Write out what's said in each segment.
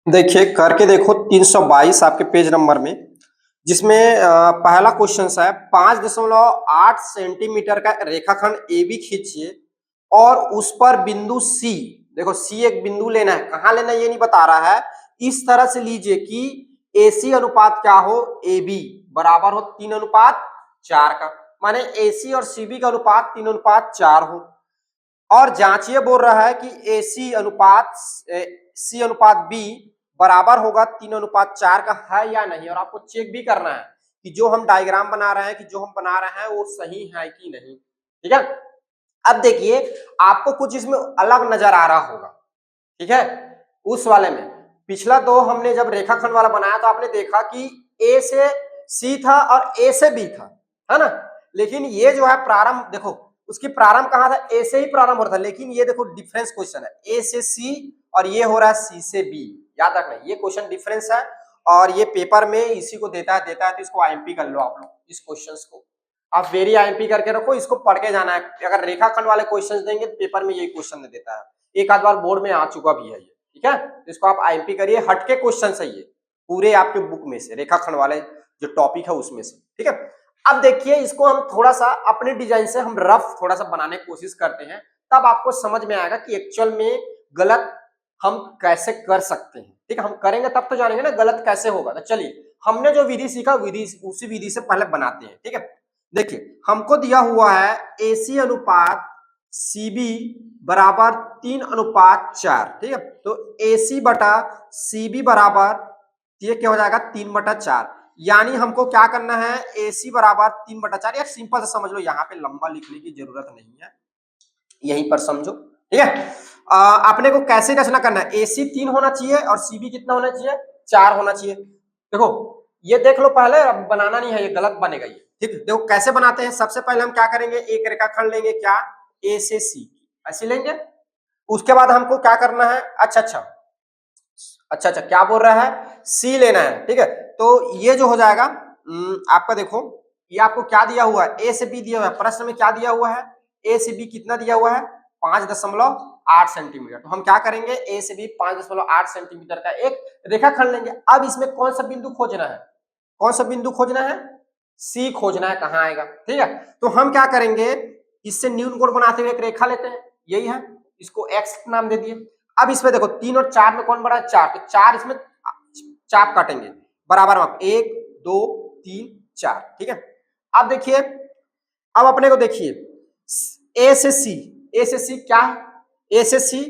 देखिए करके देखो 322 आपके पेज नंबर में जिसमें पहला क्वेश्चन है 5.8 सेंटीमीटर का रेखाखंड ए बी खींचिए और उस पर बिंदु सी। देखो सी एक बिंदु लेना है, कहां लेना है ये नहीं बता रहा है। इस तरह से लीजिए कि ए सी अनुपात क्या हो, ए बी बराबर हो 3:4 का, माने ए सी और सी बी का अनुपात 3:4 हो। और जांचिए बोल रहा है कि ए सी अनुपात बी बराबर होगा 3:4 का है या नहीं, और आपको चेक भी करना है कि जो हम डायग्राम बना रहे हैं कि जो हम बना रहे हैं वो सही है कि नहीं। ठीक है, अब देखिए आपको कुछ इसमें अलग नजर आ रहा होगा। ठीक है, उस वाले में पिछला दो हमने जब रेखाखंड वाला बनाया तो आपने देखा कि ए से सी था और ए से बी था, है ना। लेकिन ये जो है प्रारंभ, देखो उसकी प्रारंभ कहां था, ए से ही प्रारंभ हो रहा था। लेकिन ये देखो डिफरेंस क्वेश्चन है, ए से सी और ये हो रहा है सी से बी। याद रखना ये क्वेश्चन डिफरेंस है और ये पेपर में इसी को देता है तो इसको आईएमपी कर लो आप लोग। इस क्वेश्चन को आप वेरी आईएमपी करके रखो, इसको पढ़ के जाना है। अगर रेखाखंड वाले क्वेश्चन देंगे तो पेपर में यही क्वेश्चन देता है, एक आध बार बोर्ड में आ चुका भी है ये। ठीक है, तो इसको आप आईएमपी करिए, हटके क्वेश्चन है ये पूरे आपके बुक में से, रेखाखंड वाले जो टॉपिक है उसमें से। ठीक है, अब देखिए इसको हम थोड़ा सा अपने डिजाइन से हम रफ थोड़ा सा बनाने की कोशिश करते हैं, तब आपको समझ में आएगा कि एक्चुअल में गलत हम कैसे कर सकते हैं। ठीक है, हम करेंगे तब तो जानेंगे ना गलत कैसे होगा। तो चलिए हमने जो विधि सीखा उसी विधि से पहले बनाते हैं। ठीक है, देखिए हमको दिया हुआ है एसी अनुपात सीबी बराबर 3:4। ठीक है, तो एसी बटा सीबी बराबर ये क्या हो जाएगा 3/4। यानी हमको क्या करना है, एसी बराबर 3/4। यार सिंपल से समझ लो, यहाँ पे लंबा लिखने की जरूरत नहीं है, यहीं पर समझो। ठीक है, अपने को कैसे रचना करना है, एसी 3 होना चाहिए और सीबी कितना होना चाहिए, 4 होना चाहिए। देखो ये देख लो पहले, अब बनाना नहीं है, ये गलत बनेगा ये। ठीक है, देखो कैसे बनाते हैं। सबसे पहले हम क्या करेंगे, एक रेखाखंड लेंगे, क्या ए से सी ऐसे लेंगे। उसके बाद हमको क्या करना है, अच्छा क्या बोल रहा है, सी लेना है। ठीक है, तो ये जो हो जाएगा आपका, देखो ये आपको क्या दिया हुआ है, ए से बी दिया हुआ है, प्रश्न में क्या दिया हुआ है, ए से बी कितना दिया हुआ है 5.8 सेंटीमीटर। तो हम क्या करेंगे, ए से बी 5.8 सेंटीमीटर का एक रेखाखंड लेंगे। अब इसमें कौन सा बिंदु खोजना है, कौन सा बिंदु खोजना है, सी खोजना है, कहां आएगा। ठीक है, तो हम क्या करेंगे, इससे न्यून कोण बनाते हुए एक रेखा लेते हैं, यही है, इसको एक्स नाम दे दिए। अब इसमें देखो 3 और 4 में कौन बड़ा है, 4, तो 4 इसमें चाप काटेंगे, बराबर माप 1 2 3 4। ठीक है, अब देखिए, अब अपने को देखिए ए से सी, ए से सी क्या है, ए से सी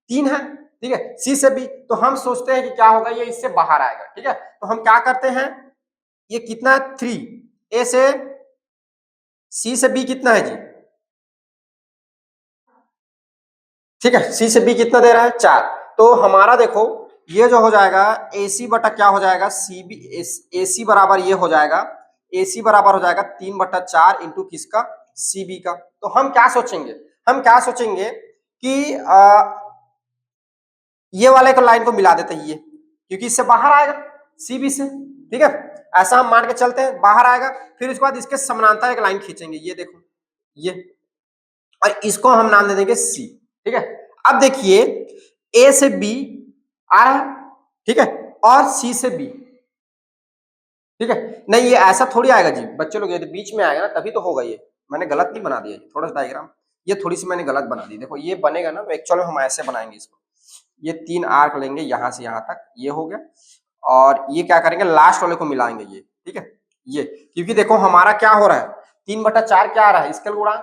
3 है। ठीक है, सी से बी, तो हम सोचते हैं कि क्या होगा, ये इससे बाहर आएगा। ठीक है, तो हम क्या करते हैं, ये कितना है 3, ए से सी से बी कितना है जी, ठीक है, सी से बी कितना दे रहा है 4। तो हमारा देखो ये जो हो जाएगा AC बटा क्या हो जाएगा, सी बी, AC बराबर ये हो जाएगा, AC बराबर हो जाएगा 3/4 इंटू किसका, CB का। तो हम क्या सोचेंगे, हम क्या सोचेंगे कि ये वाले को लाइन को मिला देते हैं ये, क्योंकि इससे बाहर आएगा CB से। ठीक है, ऐसा हम मान के चलते हैं, बाहर आएगा। फिर उसके बाद इसके समानांतर एक लाइन खींचेंगे, ये देखो ये, और इसको हम नाम दे देंगे C। ठीक है, अब देखिए A से B आ रहा है, ठीक है, और C से B। ठीक है, नहीं ये ऐसा थोड़ी आएगा जी बच्चे लोग, ये तो बीच में आएगा ना तभी तो होगा। ये मैंने गलत नहीं बना दिया, थोड़ा सा डायग्राम ये थोड़ी सी मैंने गलत बना दी। देखो ये बनेगा ना, तो एक्चुअल में हम ऐसे बनाएंगे इसको, ये 3 आर्क लेंगे यहां से यहां तक, ये हो गया। और ये क्या करेंगे, लास्ट वाले को मिलाएंगे ये। ठीक है, ये क्योंकि देखो हमारा क्या हो रहा है, 3/4 क्या आ रहा है, स्केल गुणा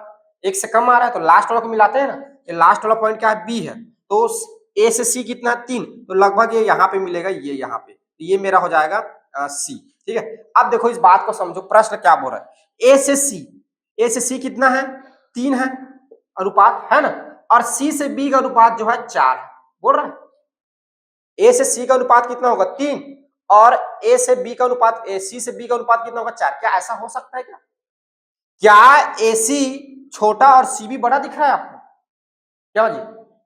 1 से कम आ रहा है, तो लास्ट वाला को मिलाते हैं ना। ये लास्ट वाला पॉइंट क्या है, बी है, तो ए से सी कितना 3, तो लगभग ये यहाँ पे मिलेगा, ये यहाँ पे, तो ये मेरा हो जाएगा सी। ठीक है, अब देखो इस बात को समझो, प्रश्न क्या बोल रहा है, ए से सी, ए से सी कितना है 3 है अनुपात, है ना, और सी से बी का अनुपात जो है 4 बोल रहा है। ए से सी का अनुपात कितना होगा 3, और ए से बी का अनुपात, सी से बी का अनुपात कितना होगा 4। क्या ऐसा हो सकता है क्या, क्या एसी छोटा और सीबी बड़ा दिख रहा है आपको, क्या जी,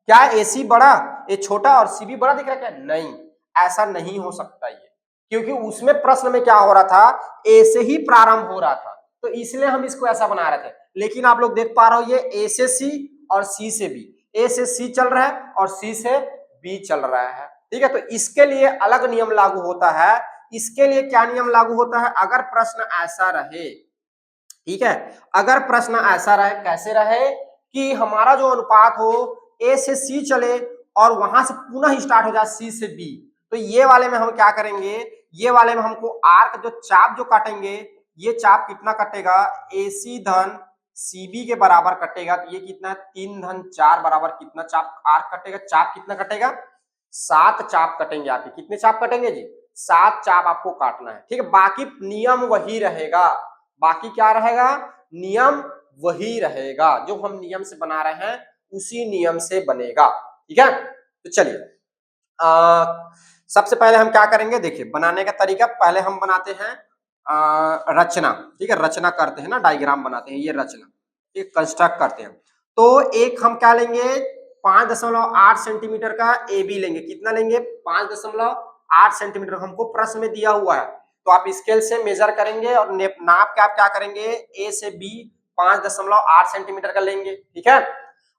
क्या एसी बड़ा, ये छोटा और सीबी बड़ा दिख रहा है क्या, नहीं, ऐसा नहीं हो सकता ये, क्योंकि उसमें प्रश्न में क्या हो रहा था, ए से ही प्रारंभ हो रहा था, तो इसलिए हम इसको ऐसा बना रहे थे। लेकिन आप लोग देख पा रहे हो ये ए से सी और सी से बी, ए से सी चल रहा है और सी से बी चल रहा है। ठीक है, तो इसके लिए अलग नियम लागू होता है। इसके लिए क्या नियम लागू होता है, अगर प्रश्न ऐसा रहे, ठीक है, अगर प्रश्न ऐसा रहे, कैसे रहे कि हमारा जो अनुपात हो ए से सी चले और वहां से पुनः स्टार्ट हो जाए सी से बी, तो ये वाले में हम क्या करेंगे, ये वाले में हमको आर्क जो चाप जो काटेंगे, ये चाप कितना कटेगा, ए सी धन सी बी के बराबर कटेगा। तो ये कितना, 3 धन 4 बराबर कितना चाप आर्क कटेगा, चाप कितना कटेगा, 7 चाप कटेंगे आपके। कितने चाप कटेंगे जी, 7 चाप आपको काटना है। ठीक है, बाकी नियम वही रहेगा, बाकी क्या रहेगा, नियम वही रहेगा, जो हम नियम से बना रहे हैं उसी नियम से बनेगा। ठीक है, तो चलिए सबसे पहले हम क्या करेंगे, देखिए बनाने का तरीका, पहले हम बनाते हैं रचना। ठीक है, रचना करते हैं ना, डायग्राम बनाते हैं, ये रचना, ठीक, कंस्ट्रक्ट करते हैं। तो एक हम क्या लेंगे, 5.8 सेंटीमीटर का ए बी लेंगे। कितना लेंगे, 5.8 सेंटीमीटर, हमको प्रश्न में दिया हुआ है। तो आप स्केल से मेजर करेंगे और नाप के आप क्या करेंगे, ए से बी 5.8 सेंटीमीटर का लेंगे। ठीक है,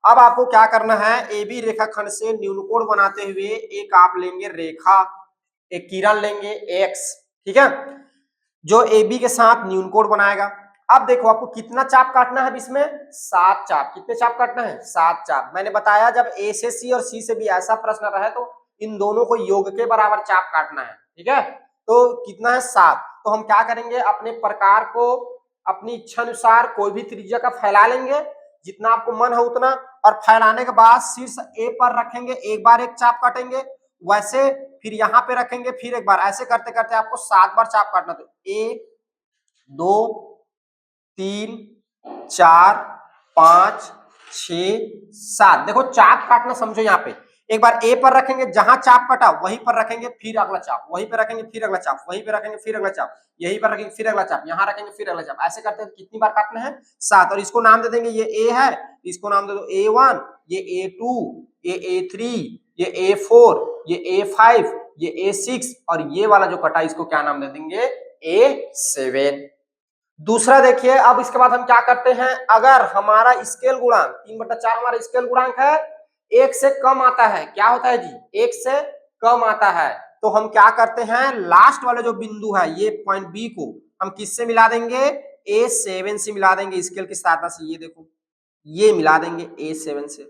अब आपको क्या करना है, ए बी रेखाखंड से न्यूनकोण बनाते हुए एक आप लेंगे रेखा, एक किरण लेंगे एक्स। ठीक है, जो ए बी के साथ न्यूनकोण बनाएगा। अब देखो आपको कितना चाप काटना है इसमें, 7 चाप। कितने चाप काटना है, 7 चाप। मैंने बताया जब ए से सी और सी से बी ऐसा प्रश्न रहे तो इन दोनों को योग के बराबर चाप काटना है। ठीक है, तो कितना है, 7। तो हम क्या करेंगे, अपने प्रकार को अपनी इच्छा अनुसार कोई भी त्रिज्या का फैला लेंगे, जितना आपको मन है उतना, और फैलाने के बाद शीर्ष ए पर रखेंगे, एक बार एक चाप काटेंगे, वैसे फिर यहाँ पे रखेंगे, फिर एक बार, ऐसे करते करते आपको 7 बार चाप काटना। तो 1 2 3 4 5 6 7, देखो चाप काटना समझो। यहाँ पे एक बार ए पर रखेंगे, जहां चाप कटा वहीं पर रखेंगे, फिर अगला चाप, वहीं पर रखेंगे, फिर अगला चाप, वहीं पर रखेंगे, फिर अगला चाप, यहीं पर रखेंगे, फिर अगला चाप, यहाँ रखेंगे, फिर अगला चाप। ऐसे करते कितनी बार काटना है, 7। और इसको नाम दे देंगे, ये ए है, इसको नाम दे दो A1, ये A2, ये A3, ये A4, ये A5, ये A6, और ये वाला जो कटा इसको क्या नाम दे देंगे, A7। दूसरा देखिए, अब इसके बाद हम क्या करते हैं, अगर हमारा स्केल गुणांक 3/4 हमारा स्केल गुणांक है, 1 से कम आता है, क्या होता है जी, 1 से कम आता है, तो हम क्या करते हैं, लास्ट वाले जो बिंदु है, ये पॉइंट बी को हम किससे मिला देंगे, A7 से मिला देंगे, स्केल की सहायता से। ये देखो, ये मिला देंगे A7 से।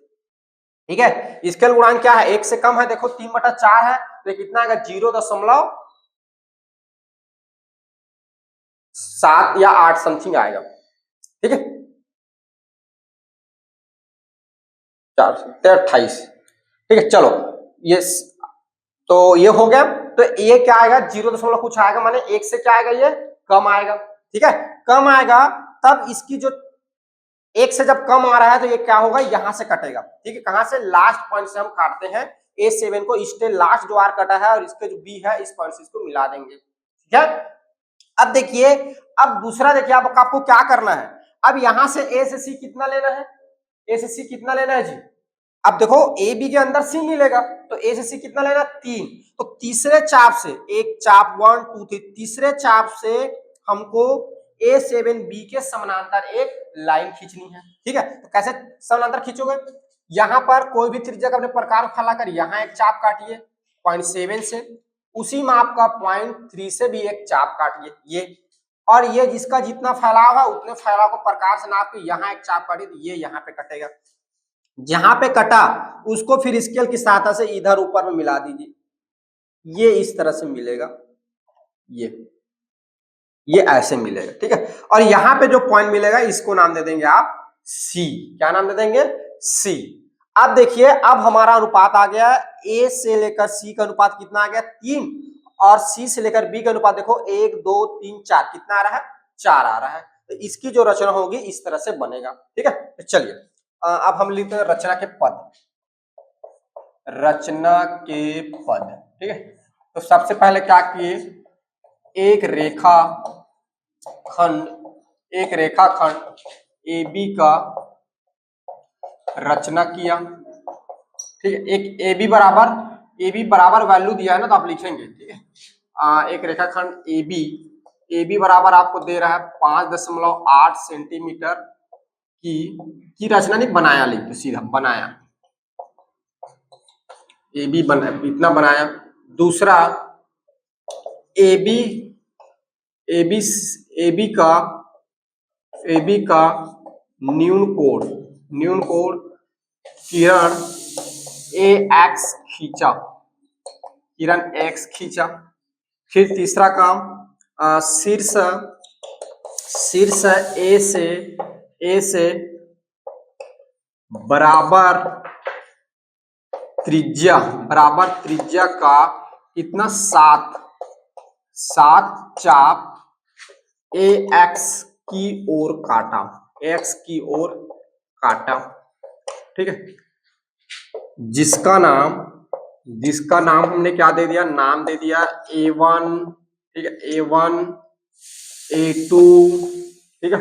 ठीक है, स्केल गुणांक क्या है, 1 से कम है, देखो 3/4 है, तो कितना आएगा, 0.7 या 8 समथिंग आएगा। ठीक है, 4 ठीक है, चलो ये तो ये हो गया। तो ये क्या आएगा, 0 कुछ आएगा, माने 1 से क्या आएगा, ये कम आएगा। ठीक है, कम आएगा, तब इसकी जो 1 से जब कम आ रहा है तो ये क्या होगा, यहां से कटेगा। ठीक है, कहां से, लास्ट पॉइंट से हम काटते हैं A7 को, इसके लास्ट जो आर कटा है और इसके जो बी है, इस पॉइंट से इसको मिला देंगे। ठीक है, अब देखिए, अब दूसरा देखिए, अब आपको क्या करना है, अब यहां से ए से सी कितना लेना है, ए से सी कितना लेना है जी, अब देखो ए बी के अंदर सी मिलेगा, तो ए से सी कितना लेना, 3। तो तीसरे चाप से, एक चाप 1 2 3, तीसरे चाप से हमको A7 बी के समानांतर एक लाइन खींचनी है। ठीक है, तो कैसे समानांतर खींचोगे, यहां पर कोई भी त्रिज्या का अपने प्रकार फैलाकर यहाँ एक चाप काटिए 0.7 से, उसी माप का 0.3 से भी एक चाप काटिए, ये, और ये जिसका जितना फैलाव है उतने फैलाव को प्रकार से नाप के यहाँ एक चाप काटिए, तो ये यहाँ पे कटेगा। जहां पे कटा उसको फिर स्केल की सहायता से इधर ऊपर में मिला दीजिए, ये इस तरह से मिलेगा, ये ऐसे मिलेगा। ठीक है, और यहाँ पे जो पॉइंट मिलेगा इसको नाम दे देंगे आप सी। क्या नाम दे देंगे, सी। अब देखिए, अब हमारा अनुपात आ गया, ए से लेकर सी का अनुपात कितना आ गया, 3, और सी से लेकर बी का अनुपात देखो 1 2 3 4, कितना आ रहा है, 4 आ रहा है। तो इसकी जो रचना होगी इस तरह से बनेगा। ठीक है, तो चलिए अब हम लिखते हैं रचना के पद, रचना के पद। ठीक है, तो सबसे पहले क्या किए, एक रेखाखंड ए बी का रचना किया। ठीक है, एक ए बी बराबर वैल्यू दिया है ना, तो आप लिखेंगे। ठीक है, एक रेखाखंड ए बी बराबर आपको दे रहा है 5.8 सेंटीमीटर की रचना, नहीं बनाया, लिख तो सीधा बनाया, ए बी बना, इतना बनाया। दूसरा A B A B A B का न्यून कोण किरण ए एक्स खींचा, किरण एक्स खींचा। फिर तीसरा काम शीर्ष ए से बराबर त्रिज्या का कितना 7 चाप ए एक्स की ओर काटा, ठीक है। जिसका नाम हमने क्या दे दिया, नाम दे दिया A1, ठीक है, A1 A2, ठीक है,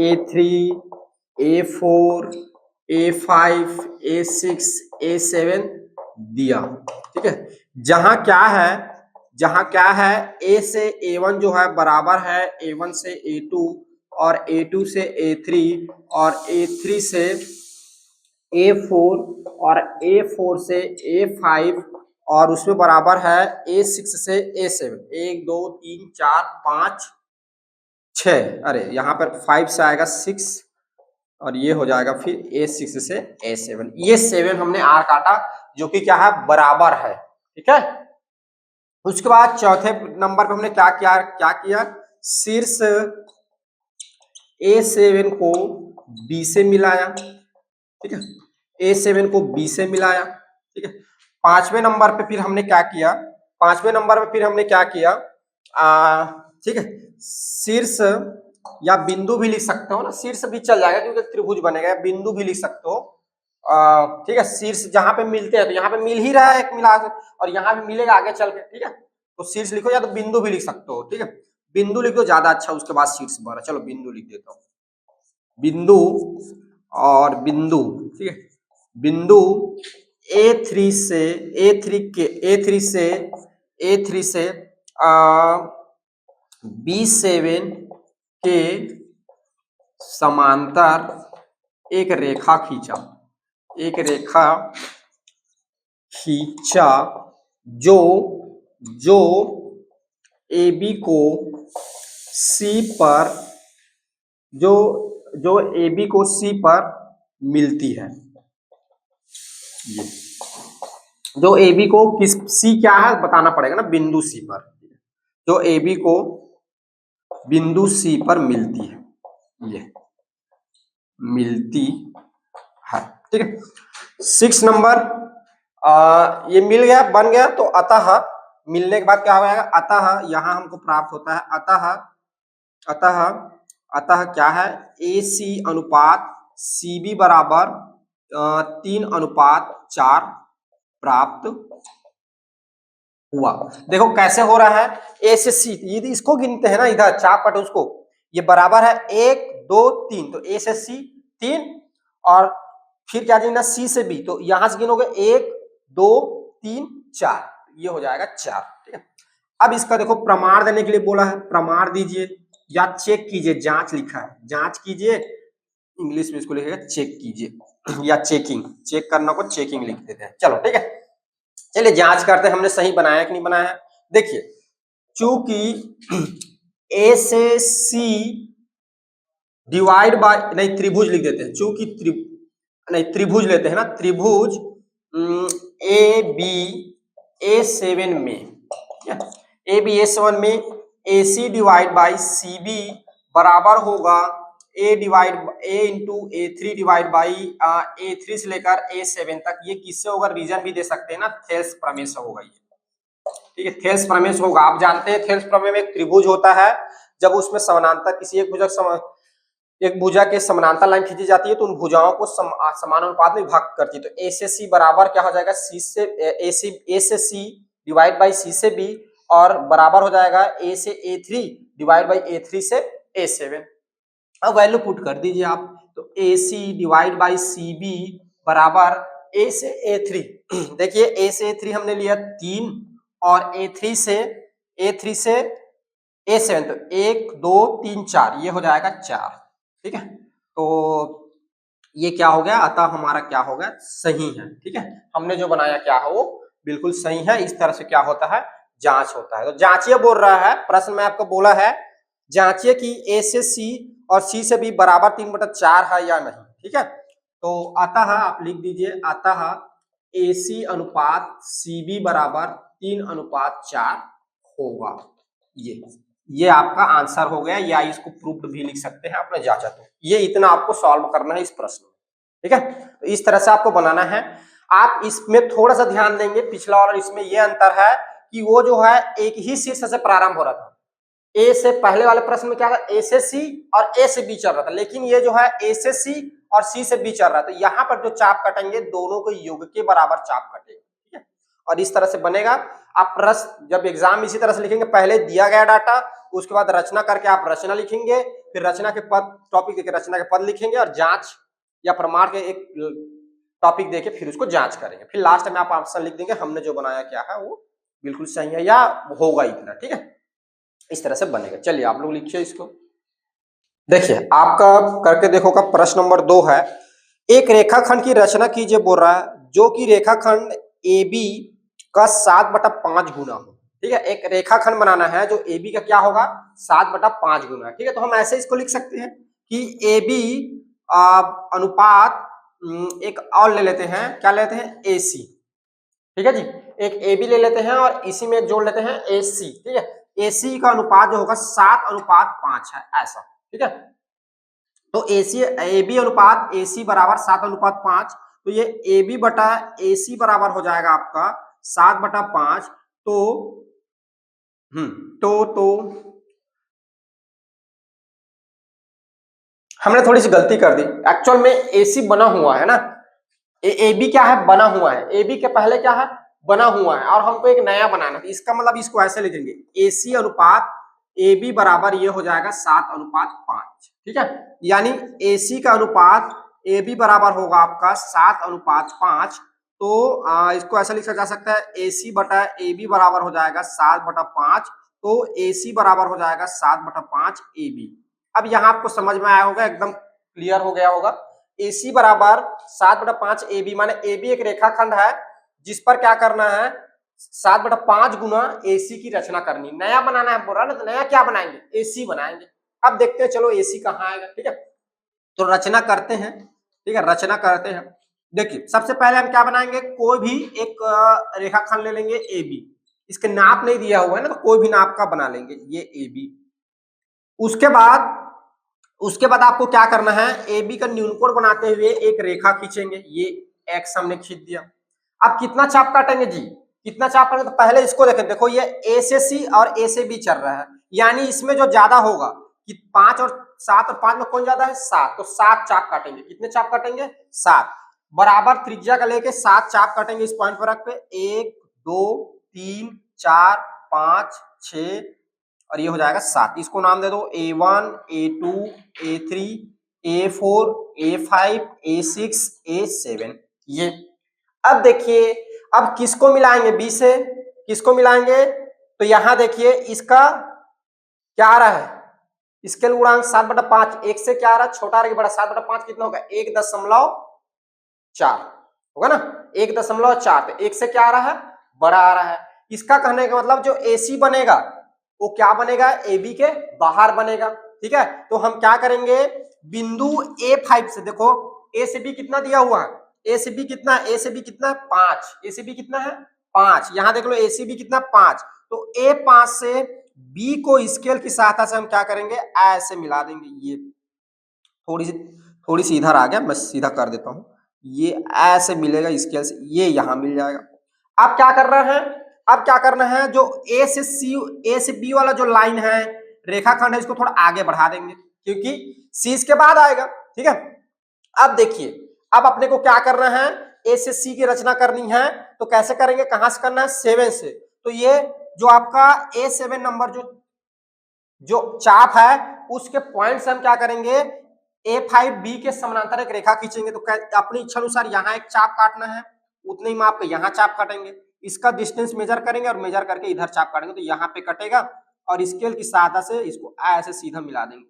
A3 A4 A5 A6 A7 दिया, ठीक है। जहां क्या है A से A1 जो है बराबर है A1 से A2 और A2 से A3 और A3 से A4 और A4 से A5 और उसमें बराबर है A6 से A7। 1 2 3 4 5 6, अरे यहाँ पर 5 से आएगा 6 और ये हो जाएगा फिर A6 से A7। ये 7 हमने आर काटा जो कि क्या है, बराबर है, ठीक है। उसके बाद चौथे नंबर पे हमने क्या किया, शीर्ष A7 को B से मिलाया, ठीक है, A7 को B से मिलाया, ठीक है। पांचवें नंबर पे फिर हमने क्या किया, ठीक है, शीर्ष या बिंदु भी लिख सकते हो ना, शीर्ष भी चल जाएगा क्योंकि त्रिभुज बनेगा, बिंदु भी लिख सकते हो, ठीक है। शीर्ष जहां पे मिलते हैं तो यहाँ पे मिल ही रहा है एक मिला और यहाँ पे मिलेगा आगे चल के, ठीक है। तो शीर्ष लिखो या तो बिंदु भी लिख सकते हो, ठीक है। बिंदु लिख दो ज्यादा अच्छा, उसके बाद शीर्ष बना, चलो बिंदु लिख देता हूँ। बिंदु और बिंदु, ठीक है, बिंदु A3 से B7 के समांतर एक रेखा खींचा जो AB को C पर मिलती है। ये जो AB को किस C क्या है बताना पड़ेगा ना, बिंदु C पर, जो AB को बिंदु C पर मिलती है, ये मिलती है, ठीक है। 6 नंबर ये मिल गया, बन गया, तो अतः मिलने के बाद क्या हो जाएगा, अतः यहाँ हमको प्राप्त होता है अतः क्या है, AC अनुपात CB बराबर 3:4 प्राप्त हुआ। देखो कैसे हो रहा है, A से C, ये इसको गिनते हैं ना, इधर चाप कट उसको, ये बराबर है 1 2 3, तो A से C 3 और फिर क्या गिनना, C से B, तो यहां से गिनोगे 1 2 3 4, ये हो जाएगा 4, ठीक है। अब इसका देखो प्रमाण देने के लिए बोला है, प्रमाण दीजिए या चेक कीजिए, जांच लिखा है, जांच कीजिए, इंग्लिश में इसको लिखेगा चेक कीजिए या चेकिंग, चेक करना को चेकिंग लिख देते हैं, चलो ठीक है। चलिए जांच करते हैं हमने सही बनाया कि नहीं बनाया। देखिए चूंकि A से C डिवाइड बाय, नहीं त्रिभुज लिख देते हैं, चूंकि त्रिभुज लेते हैं ना, त्रिभुज AB A7 में, AB A7 में AC डिवाइड बाई CB बराबर होगा A into A3 divide by A3 से लेकर A7 तक। ये किससे होगा, रीजन भी दे सकते हैं ना, थेल्स प्रमेय से होगा ये, ठीक है, थेल्स प्रमेय से होगा। आप जानते हैं थेल्स प्रमेय में एक त्रिभुज होता है, जब उसमें समानांतर किसी एक भुजा के समानांतर लाइन खींची जाती है तो उन भुजाओं को समान अनुपात में विभाग करती है। तो A से C बराबर क्या हो जाएगा, A से C डिवाइड बाई C से B और बराबर हो जाएगा A से A3 डिवाइड बाई A3 से A7। अब वैल्यू पुट कर दीजिए आप, तो AC डिवाइड बाई CB बराबर A से A3, देखिए A से A3 हमने लिया 3 और A3 से A7, तो 1 2 3 4, ये हो जाएगा 4, ठीक है। तो ये क्या हो गया, अतः हमारा क्या हो गया, सही है, ठीक है। हमने जो बनाया क्या है वो बिल्कुल सही है। इस तरह से क्या होता है, जांच होता है। तो जांचिए बोल रहा है, प्रश्न में आपको बोला है जांचिए कि ए से सी और सी से बी बराबर 3/4 है या नहीं। ठीक है, तो अतः आप लिख दीजिए, अतः ए सी अनुपात सी बी बराबर 3/4 होगा। ये आपका आंसर हो गया, या इसको प्रूफ्ड भी लिख सकते हैं आपने जांचा। तो ये इतना आपको सॉल्व करना है इस प्रश्न में। ठीक है, तो इस तरह से आपको बनाना है। आप इसमें थोड़ा सा ध्यान देंगे, पिछला और इसमें ये अंतर है कि वो जो है एक ही शीर्ष से प्रारंभ हो रहा था। ए से पहले वाले प्रश्न में क्या था, ए से सी और ए से बी चल रहा था, लेकिन ये जो है ए से सी और सी से बी चल रहा था। यहाँ पर जो चाप कटेंगे दोनों के योग के बराबर चाप कटेंगे। ठीक है, और इस तरह से बनेगा। आप प्रश्न जब एग्जाम इसी तरह से लिखेंगे, पहले दिया गया डाटा, उसके बाद रचना करके आप रचना लिखेंगे, फिर रचना के पद, टॉपिक देके रचना के पद लिखेंगे, और जांच या प्रमाण के एक टॉपिक देके फिर उसको जांच करेंगे। फिर लास्ट में आप ऑप्शन लिख देंगे, हमने जो बनाया क्या है वो बिल्कुल सही है या होगा इतना। ठीक है, इस तरह से बनेगा। चलिए आप लोग लिखिए इसको। देखिए आपका करके देखो का प्रश्न नंबर 2 है, एक रेखाखंड की रचना कीजिए बोल रहा है, जो कि रेखाखंड ए बी का 7/5 गुना हो। ठीक है, एक रेखाखंड बनाना है जो ए बी का क्या होगा, 7/5 गुना है। ठीक है, तो हम ऐसे इसको लिख सकते हैं कि ए बी अनुपात एक और ले लेते हैं, क्या लेते हैं, ए सी। ठीक है जी, एक ए बी ले लेते हैं और इसी में जोड़ लेते हैं ए सी। ठीक है, ए सी का अनुपात जो होगा 7/5 है, ऐसा। ठीक है, तो ए सी ए बी अनुपात ए सी बराबर 7/5, तो ये ए बी बटा ए सी बराबर हो जाएगा आपका 7/5। तो तो हमने थोड़ी सी गलती कर दी। एक्चुअल में ए सी बना हुआ है ना, ए बी क्या है, बना हुआ है। ए बी के पहले क्या है, बना हुआ है, और हमको एक नया बनाना है। इसका मतलब इसको ऐसे लिखेंगे, ए सी अनुपात ए बी बराबर ये हो जाएगा 7/5। ठीक है, यानी ए सी का अनुपात ए बी बराबर होगा आपका 7/5। तो इसको ऐसा लिखा जा सकता है, ए सी बटा ए बी बराबर हो जाएगा 7/5। तो ए सी बराबर हो जाएगा 7/5 ए बी। अब यहाँ आपको समझ में आया होगा, एकदम क्लियर हो गया होगा। ए सी बराबर 7/5 ए बी, माने ए बी एक रेखाखंड है जिस पर क्या करना है, 7/5 गुना ए सी की रचना करनी, नया बनाना है बोल रहा है ना। तो नया क्या बनाएंगे, ए सी बनाएंगे। अब देखते हैं चलो ए सी कहाँ आएगा। ठीक है, तो रचना करते हैं। ठीक है, रचना करते हैं। देखिए सबसे पहले हम क्या बनाएंगे, कोई भी एक रेखाखंड ले लेंगे ए बी, इसके नाप नहीं दिया हुआ है ना, तो कोई भी नाप का बना लेंगे, ये ए बी। उसके बाद आपको क्या करना है, ए बी का न्यूनकोण बनाते हुए एक रेखा खींचेंगे, ये एक्स हमने खींच दिया। अब कितना चाप काटेंगे जी, कितना चाप काटेंगे, तो पहले इसको देखें, देखो ये ए से सी और ए से बी चल रहा है, यानी इसमें जो ज्यादा होगा कि 5 और 7 और 5 में कौन ज्यादा है, 7, तो 7 चाप काटेंगे। कितने चाप काटेंगे, 7 बराबर त्रिज्या का लेके 7 चाप काटेंगे इस पॉइंट पर रख पे, 1 2 3 4 5 6 और ये हो जाएगा 7। इसको नाम दे दो A1 A2 A3 A4 A5 A6 A7। ये अब देखिए, अब किसको मिलाएंगे, बी से किसको मिलाएंगे, तो यहां देखिए इसका क्या आ रहा है, स्केल गुणांक 7/5, एक से क्या आ रहा है, छोटा रहा बड़ा, 7/5 कितना होगा, 1.4 होगा ना, 1.4। तो एक से क्या आ रहा है, बड़ा आ रहा है। इसका कहने का मतलब जो AC बनेगा वो क्या बनेगा, AB के बाहर बनेगा। ठीक है, तो हम क्या करेंगे, बिंदु A5 से, देखो A से B कितना दिया हुआ है, A से B कितना है, A से B कितना है 5, A से B कितना है 5, यहां देख लो A से B कितना 5। तो A5 से B को स्केल की सहायता से हम क्या करेंगे, ऐसे मिला देंगे। ये थोड़ी सी इधर आ गया, मैं सीधा कर देता हूं, ये ऐसे मिलेगा स्केल से, ये यहां मिल जाएगा। अब क्या कर रहे हैं, अब क्या करना है, जो ए से बी वाला जो लाइन है, रेखाखंड है, इसको थोड़ा आगे बढ़ा देंगे, क्योंकि सी इसके बाद आएगा। ठीक है, अब देखिए, अब अपने को क्या करना है, ए से सी की रचना करनी है, तो कैसे करेंगे, कहां से करना है, 7 से। तो ये जो आपका A7 नंबर जो चाप है, उसके पॉइंट से हम क्या करेंगे, A5B के समानांतर एक रेखा खींचेंगे। तो अपनी इच्छा अनुसार यहाँ एक चाप काटना है, उतने ही माप के यहाँ चाप काटेंगे, इसका डिस्टेंस मेजर करेंगे और मेजर करके इधर चाप काटेंगे, तो यहाँ पे कटेगा और स्केल की सहायता से इसको ऐसे सीधा मिला देंगे,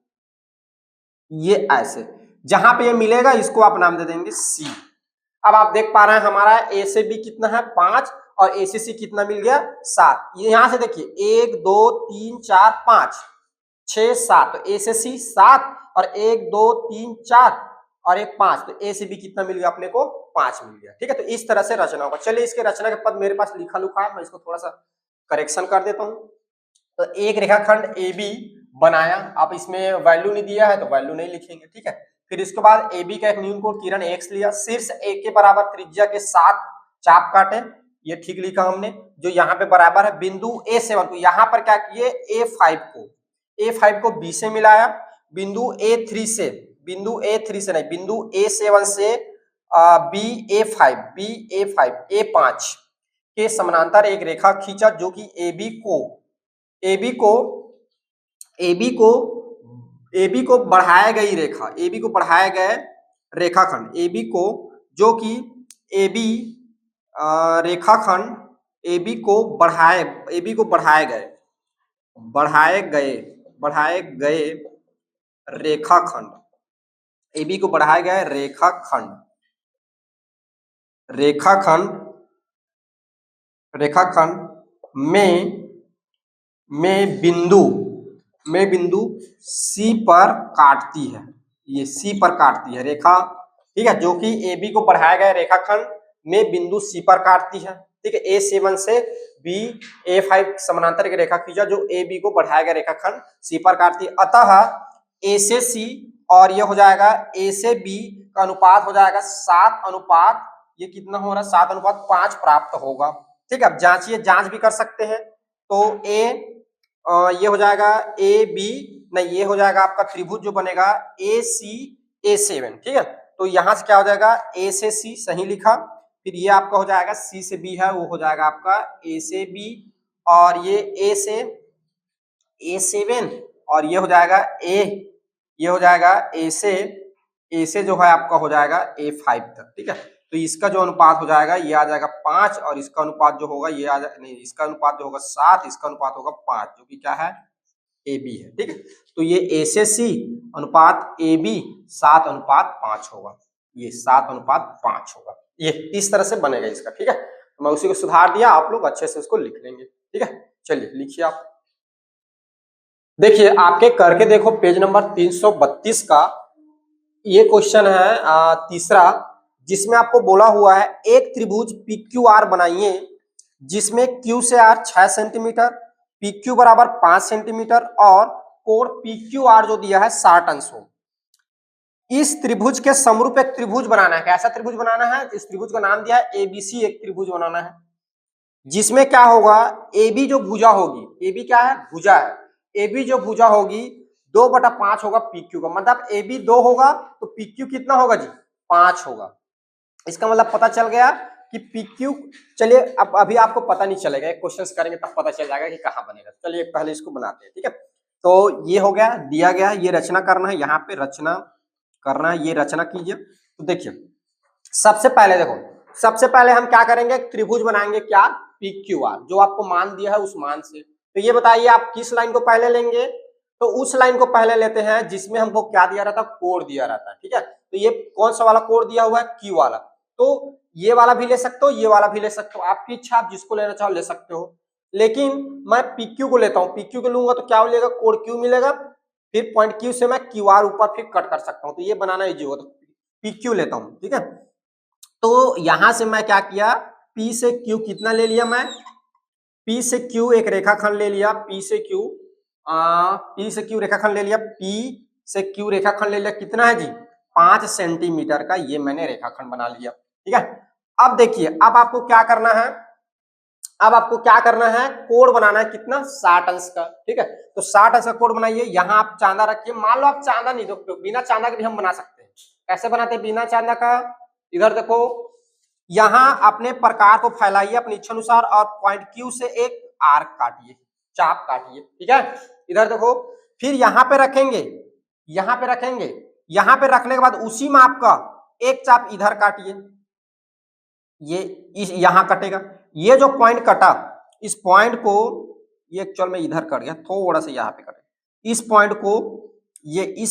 ये ऐसे। जहां पे ये मिलेगा इसको आप नाम दे देंगे C। अब आप देख पा रहे हैं हमारा A से B कितना है 5, और ACC कितना मिल गया 7। यहां से देखिए 1 2 3 4 5 6 7, तो ACC 7 और 1 2 3 4 और एक 5, तो ACB कितना मिल गया अपने को 5 मिल गया। ठीक है, तो इस तरह से रचना होगा। चलिए इसके रचना के पद मेरे पास लिखा लुखा है, मैं इसको थोड़ा सा करेक्शन कर देता हूं। तो एक रेखाखंड AB बनाया, आप इसमें वैल्यू नहीं दिया है तो वैल्यू नहीं लिखेंगे। ठीक है, फिर इसके बाद AB का एक न्यून कोण किरण X लिया, शीर्ष A के बराबर त्रिज्या के साथ चाप काटे, ये ठीक लिखा हमने। जो यहाँ पे बराबर है बिंदु A7 को, यहाँ पर क्या किए A5 को B से मिलाया, बिंदु A3 से नहीं, बिंदु A7 से A5 के समानांतर एक रेखा खींचा, जो कि AB को बढ़ाए गई रेखा, AB को बढ़ाए गए रेखाखंड, AB को जो कि AB रेखाखंड AB को बढ़ाए गए रेखाखंड, AB को बढ़ाए गए रेखाखंड में बिंदु C पर काटती है, ये C पर काटती है रेखा। ठीक है, जो कि AB को बढ़ाया गया रेखाखंड में बिंदु C पर काटती है। ठीक है, A7 से A5 समानांतर एक रेखा खींचा, जो AB को बढ़ाया गया रेखाखंड C पर काटती है। अतः A से C और ये हो जाएगा A से B का अनुपात हो जाएगा 7 अनुपात, ये कितना हो रहा है 7:5 प्राप्त होगा। ठीक है, अब जांचिए, जांच भी कर सकते हैं। तो ये हो जाएगा AB, नहीं ये हो जाएगा आपका त्रिभुज जो बनेगा AC A7। ठीक है, तो यहां से क्या हो जाएगा A से C सही लिखा, फिर ये आपका हो जाएगा C से B है, वो हो जाएगा आपका A से B, और ये A से A7 और ये हो जाएगा A से जो है आपका हो जाएगा A5 तक। ठीक है, तो इसका जो अनुपात हो जाएगा ये आ जाएगा 5, और इसका अनुपात जो होगा ये इसका अनुपात जो होगा 7, इसका अनुपात होगा 5, जो कि क्या है AB है। ठीक है, तो ये A से C अनुपात AB 7:5 होगा, ये 7:5 होगा, ये इस तरह से बनेगा इसका। ठीक है, तो मैं उसी को सुधार दिया, आप लोग अच्छे से उसको लिख लेंगे। ठीक है, चलिए लिखिए आप। देखिए आपके करके देखो पेज नंबर 332 का ये क्वेश्चन है तीसरा, जिसमें आपको बोला हुआ है एक त्रिभुज PQR बनाइए, जिसमें Q से R 6 सेंटीमीटर, PQ बराबर 5 सेंटीमीटर और कोण PQR जो दिया है 60 अंश हो। इस त्रिभुज के समरूप एक त्रिभुज बनाना है। कैसा त्रिभुज बनाना है? इस त्रिभुज का नाम दिया है ABC, एक त्रिभुज बनाना है, जिसमें क्या होगा AB जो भुजा होगी, AB क्या है भुजा है, AB जो भुजा होगी 2/5 होगा PQ का, मतलब AB 2 होगा तो PQ कितना होगा जी 5 होगा। इसका मतलब पता चल गया कि PQ, चलिए अब अभी आपको पता नहीं चलेगा, एक क्वेश्चन करेंगे तब पता चल जाएगा कि कहाँ बनेगा। चलिए पहले इसको बनाते हैं। ठीक है, तो ये हो गया, दिया गया है, ये रचना करना है, यहाँ पे रचना करना है, ये रचना कीजिए। तो देखिए सबसे पहले हम क्या करेंगे, त्रिभुज बनाएंगे, क्या PQR, जो आपको मान दिया है उस मान से। तो ये बताइए आप किस लाइन को पहले लेंगे, तो उस लाइन को पहले लेते हैं जिसमें हमको क्या दिया रहता है, कोण दिया रहता है। ठीक है, तो ये कौन सा वाला कोण दिया हुआ है, Q वाला, तो ये वाला भी ले सकते हो, ये वाला भी ले सकते हो, आपकी इच्छा, आप जिसको लेना चाहो ले सकते हो, लेकिन मैं PQ को लेता हूँ। PQ को लूंगा तो क्या मिलेगा, कोण Q मिलेगा, फिर पॉइंट Q से मैं QR ऊपर फिर कट कर सकता हूँ, तो ये बनाना इजी होगा, तो PQ लेता हूँ। ठीक है, तो यहां से मैं क्या किया, P से Q कितना ले लिया, मैं P से Q एक रेखाखंड ले लिया, P से Q रेखाखंड ले लिया, P से Q रेखाखंड ले लिया, कितना है जी 5 सेंटीमीटर का, ये मैंने रेखाखंड बना लिया। ठीक है, अब देखिए अब आपको क्या करना है, कोण बनाना है, कितना 60 अंश का। ठीक है, तो 60 अंश का कोण बनाइए, यहाँ आप चांदा रखिए, मान लो आप चांदा नहीं, तो बिना चांदा के भी हम बना सकते हैं। कैसे बनाते हैं बिना चांदा का, इधर देखो, यहाँ अपने प्रकार को फैलाइए अपनी इच्छा अनुसार और पॉइंट Q से एक आर्क काटिए, चाप काटिए। ठीक है, इधर देखो, फिर यहाँ पे रखेंगे, यहाँ पे रखने के बाद उसी माप का एक चाप इधर काटिए, ये यहां कटेगा, ये जो पॉइंट कटा, इस पॉइंट को, ये एक्चुअल में इधर कट गया, थोड़ा सा यहाँ पे कटे, इस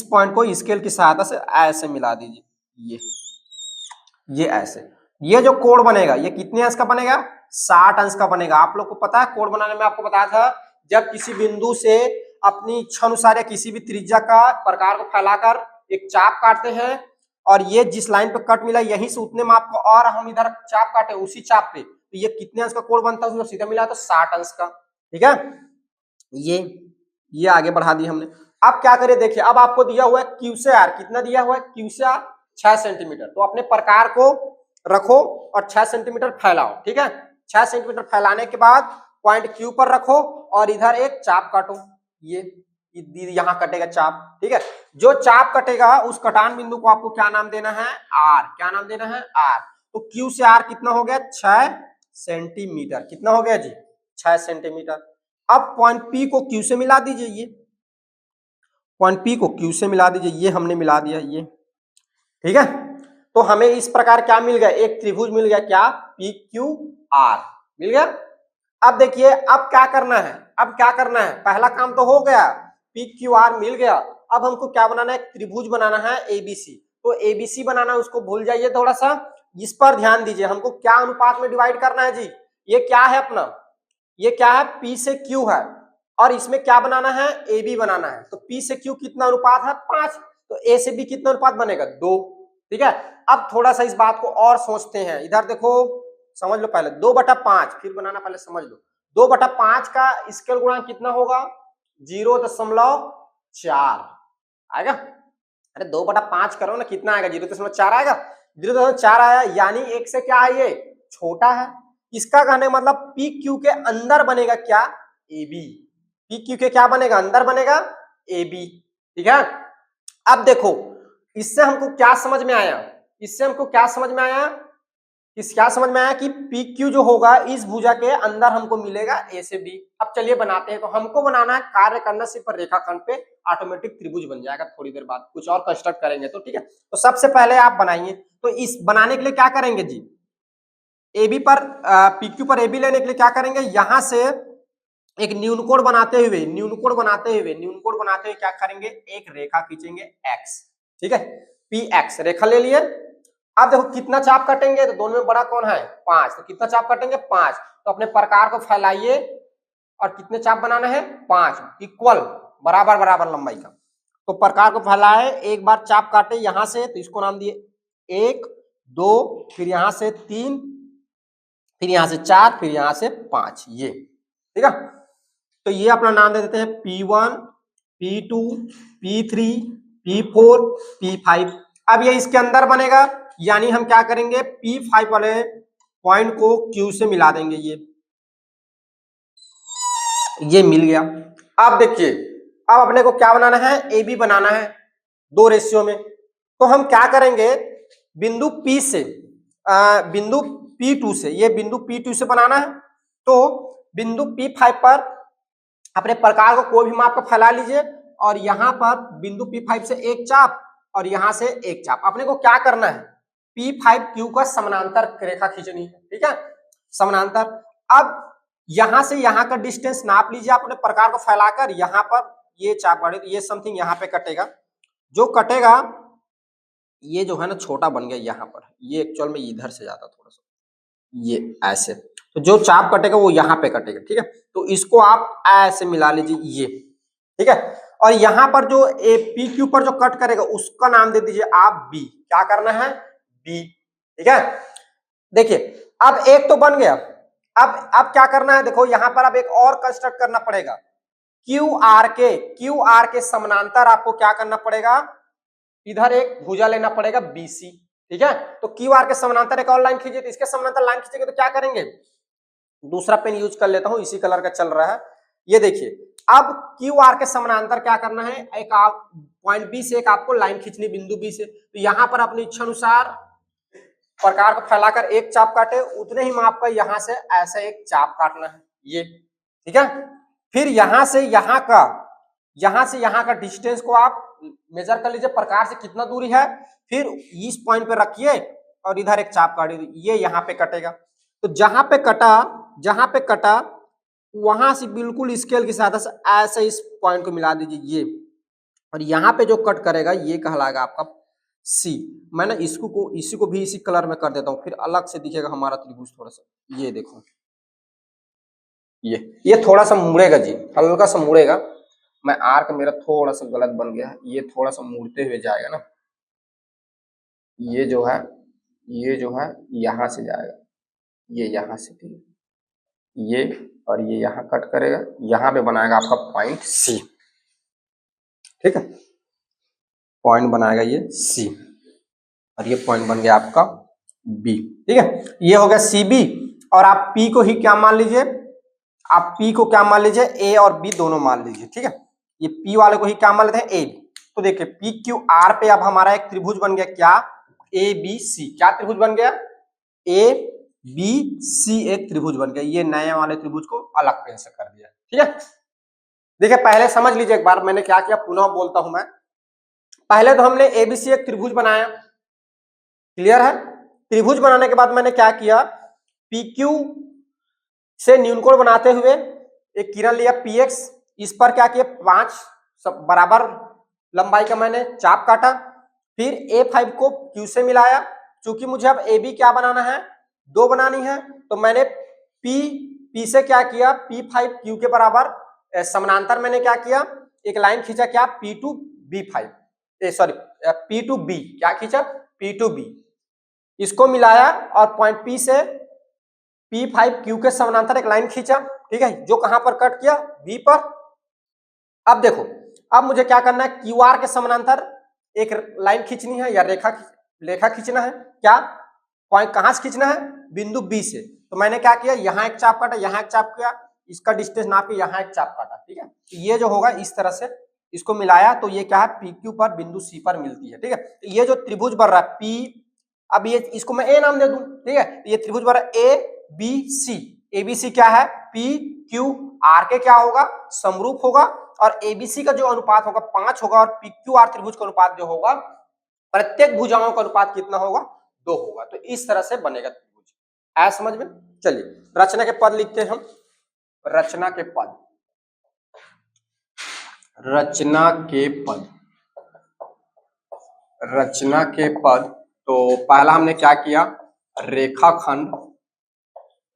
पॉइंट को स्केल की सहायता से ऐसे मिला दीजिए, ये ऐसे, ये जो कोण बनेगा ये कितने अंश का बनेगा 60 अंश का बनेगा। आप लोग को पता है कोण बनाने में आपको बताया था, जब किसी बिंदु से अपनी इच्छा अनुसार या किसी भी त्रिज्या का प्रकार को फैलाकर एक चाप काटते हैं और ये जिस लाइन पे कट मिला यहीं से उतने माप को और हम इधर चाप काटे उसी चाप पे, तो ये कितने अंश का कोण बनता है, सीधा मिला तो 60 अंश का। ठीक है, ये आगे बढ़ा दिया हमने। अब क्या करें, देखिए अब आपको दिया हुआ है क्यू से आर, कितना दिया हुआ है, क्यू से आर 6 सेंटीमीटर। तो अपने प्रकार को रखो और 6 सेंटीमीटर फैलाओ। ठीक है, 6 सेंटीमीटर फैलाने के बाद पॉइंट क्यू पर रखो और इधर एक चाप काटो, ये यहाँ कटेगा चाप। ठीक है, जो चाप कटेगा उस कटान बिंदु को आपको क्या नाम देना है, आर। क्या नाम देना है, आर। तो क्यू से आर कितना हो गया, 6 सेंटीमीटर। कितना हो गया जी, 6 सेंटीमीटर। अब पॉइंट पी को क्यू से मिला दीजिए, ये पॉइंट पी को क्यू से मिला दीजिए, ये हमने मिला दिया ये। ठीक है, तो हमें इस प्रकार क्या मिल गया, एक त्रिभुज मिल गया, क्या, पी क्यू आर मिल गया। अब देखिए अब क्या करना है, अब क्या करना है, पहला काम तो हो गया, पी क्यू आर मिल गया। अब हमको क्या बनाना है, त्रिभुज बनाना है एबीसी। तो एबीसी बनाना है, उसको भूल जाइए थोड़ा सा, इस पर ध्यान दीजिए। हमको क्या अनुपात में डिवाइड करना है जी, ये क्या है अपना, ये क्या है, पी से क्यू है और इसमें क्या बनाना है, ए बी बनाना है। तो पी से क्यू कितना अनुपात है, 5, तो ए से बी कितना अनुपात बनेगा, 2। ठीक है, अब थोड़ा सा इस बात को और सोचते हैं, इधर देखो समझ लो पहले, 2/5 फिर बनाना, पहले समझ लो 2/5 का स्केल गुणांक कितना होगा, 0.4 आएगा। अरे 2/5 करो ना, कितना आएगा, 0.4 आएगा, 0.4 आया, यानी एक से क्या है, ये छोटा है। इसका कहने का मतलब पी क्यू के अंदर बनेगा क्या, ए बी। पी क्यू के क्या बनेगा, अंदर बनेगा ए बी। ठीक है, अब देखो इससे हमको क्या समझ में आया, इससे हमको क्या समझ में आया, क्या समझ में आया कि पी क्यू जो होगा इस भुजा के अंदर हमको मिलेगा ए से बी। अब चलिए बनाते हैं। तो हमको बनाना है, कार्य करना सिर्फ रेखाखंड पे, ऑटोमेटिक त्रिभुज बन जाएगा थोड़ी देर बाद, कुछ और कंस्ट्रक्ट करेंगे तो। ठीक है, तो सबसे पहले आप बनाइए। तो इस बनाने के लिए क्या करेंगे जी, ए बी पर पी क्यू पर ए बी लेने के लिए क्या करेंगे, यहां से एक न्यूनकोण बनाते हुए, न्यूनकोण बनाते हुए क्या करेंगे, एक रेखा खींचेंगे एक्स। ठीक है, पी एक्स रेखा ले लिए। अब देखो कितना चाप कटेंगे, तो दोनों में बड़ा कौन है, 5, तो कितना चाप कटेंगे, 5। तो अपने प्रकार को फैलाइए और कितने चाप बनाना है, 5 इक्वल, बराबर बराबर लंबाई का। तो प्रकार को फैलाए, एक बार चाप काटे यहां से, तो इसको नाम दिए 1 2, फिर यहां से 3, फिर यहां से 4, फिर यहां से 5, ये। ठीक है, तो ये अपना नाम दे देते हैं P1 P2 P3 P4 P5। अब ये इसके अंदर बनेगा, यानी हम क्या करेंगे, P5 वाले पॉइंट को Q से मिला देंगे, ये मिल गया। अब देखिए अब अपने को क्या बनाना है, ए बी बनाना है 2 रेशियो में। तो हम क्या करेंगे, बिंदु P से बिंदु P2 से, ये बिंदु P2 से बनाना है। तो बिंदु P5 पर अपने प्रकार को कोई भी माप का फैला लीजिए और यहां पर बिंदु P5 से एक चाप और यहां से एक चाप। अपने को क्या करना है, P5Q का समानांतर रेखा खींचनी है। ठीक है, समानांतर। अब यहां से यहां का डिस्टेंस नाप लीजिए अपने प्रकार को फैलाकर, यहां पर ये चाप बढ़े, तो ये समथिंग यहां पे कटेगा, जो कटेगा ये जो है ना छोटा बन गया यहां पर, ये एक्चुअल में इधर से जाता थोड़ा सा, ये ऐसे, तो जो चाप कटेगा वो यहाँ पे कटेगा। ठीक है, तो इसको आप ऐसे मिला लीजिए, ये। ठीक है, और यहाँ पर जो ए पी क्यू पर जो कट करेगा उसका नाम दे दीजिए आप बी। क्या करना है, बी। ठीक है, देखिए अब एक तो बन गया। अब क्या करना है, देखो यहाँ पर अब एक और कंस्ट्रक्ट करना पड़ेगा, क्यू आर के समानांतर आपको क्या करना पड़ेगा, इधर एक भुजा लेना पड़ेगा बीसी। ठीक है, तो क्यू आर के समानांतर एक और लाइन खींचिए, तो इसके समानांतर लाइन खींचेंगे तो क्या करेंगे, दूसरा पेन यूज कर लेता हूं, इसी कलर का चल रहा है, ये देखिए। अब क्यू आर के समानांतर क्या करना है, एक आप पॉइंट बी से एक आपको लाइन खींचनी बिंदु बी से। तो यहां पर अपनी इच्छा अनुसार प्रकार को फैलाकर एक चाप काटे, उतने ही माप का यहां से ऐसा एक चाप काटना है, ये। ठीक है, फिर यहां से यहां का डिस्टेंस को आप मेजर कर लीजिए, प्रकार से कितना दूरी है, फिर इस पॉइंट पे रखिए और इधर एक चाप काट दीजिए, ये यहाँ पे कटेगा। तो जहां पे कटा वहां से बिल्कुल स्केल की सहायता से ऐसे इस पॉइंट को मिला दीजिए, ये। और यहाँ पे जो कट करेगा ये कहलाएगा आपका सी। मैं ना इसी को भी इसी कलर में कर देता हूँ, फिर अलग से दिखेगा हमारा त्रिभुज थोड़ा सा, ये देखो ये थोड़ा सा मुड़ेगा जी, हल्का सा मुड़ेगा। मैं आर्क मेरा थोड़ा सा गलत बन गया, ये थोड़ा सा मुड़ते हुए जाएगा ना, ये जो है यहाँ से जाएगा, ये यहाँ से, ठीक, ये और ये यहाँ कट करेगा, यहाँ पे बनाएगा आपका पॉइंट सी, ठीक है, पॉइंट बनाएगा ये सी, और ये पॉइंट बन गया आपका बी, ठीक है। ये हो गया सी बी, और आप पी को ही क्या मान लीजिए, आप पी को क्या मान लीजिए, ए और बी दोनों मान लीजिए, ठीक है। ये पी वाले को ही क्या मान लेते हैं, ए। तो देखिए पी क्यू आर पे अब हमारा एक त्रिभुज बन गया, क्या, ए बी सी, क्या त्रिभुज बन गया, ए बी सी एक त्रिभुज बन गया। ये नए वाले त्रिभुज को अलग पेन से कर दिया, ठीक है। देखिए पहले समझ लीजिए एक बार मैंने क्या किया, पुनः बोलता हूं मैं। पहले तो हमने एबीसी एक त्रिभुज बनाया, क्लियर है। त्रिभुज बनाने के बाद मैंने क्या किया, पी क्यू से न्यूनकोण बनाते हुए एक किरण लिया पीएक्स, इस पर क्या किया, 5 बराबर लंबाई का मैंने चाप काटा। फिर A5 को Q से मिलाया, चूंकि मुझे अब AB क्या बनाना है, 2 बनानी है, तो मैंने P से क्या किया, P5 Q के बराबर समानांतर मैंने क्या किया, एक लाइन खींचा, क्या, P2 B5, sorry P2 B, क्या खींचा, P2 B, इसको मिलाया और पॉइंट P से P5 Q के समानांतर एक लाइन खींचा, ठीक है, जो कहां पर कट किया, B पर। अब देखो, अब मुझे क्या करना है, QR के समानांतर एक लाइन खींचनी है या रेखा खींचना है, क्या, पॉइंट कहां से खींचना है, बिंदु B से। तो मैंने क्या किया, यहाँ एक चाप काटा, यहाँ एक चाप किया, इसका डिस्टेंस नाप के यहाँ एक चाप काटा, ठीक है। तो ये जो होगा इस तरह से इसको मिलाया, तो ये क्या है, PQ पर बिंदु C पर मिलती है, ठीक है। तो ये जो त्रिभुज बन रहा है P, अब ये इसको मैं A नाम दे दूं, ठीक है। ये त्रिभुज बन रहा है ABC, ABC क्या है, PQR के क्या होगा, समरूप होगा, और ABC का जो अनुपात होगा 5 होगा, और PQR त्रिभुज का अनुपात जो होगा, प्रत्येक भुजाओं का अनुपात कितना होगा, 2 होगा। तो इस तरह से बनेगा त्रिभुज, ऐसा समझ में। चलिए रचना के पद लिखते हैं हम, रचना के पद, रचना के पद, रचना के पद। तो पहला हमने क्या किया, रेखाखंड,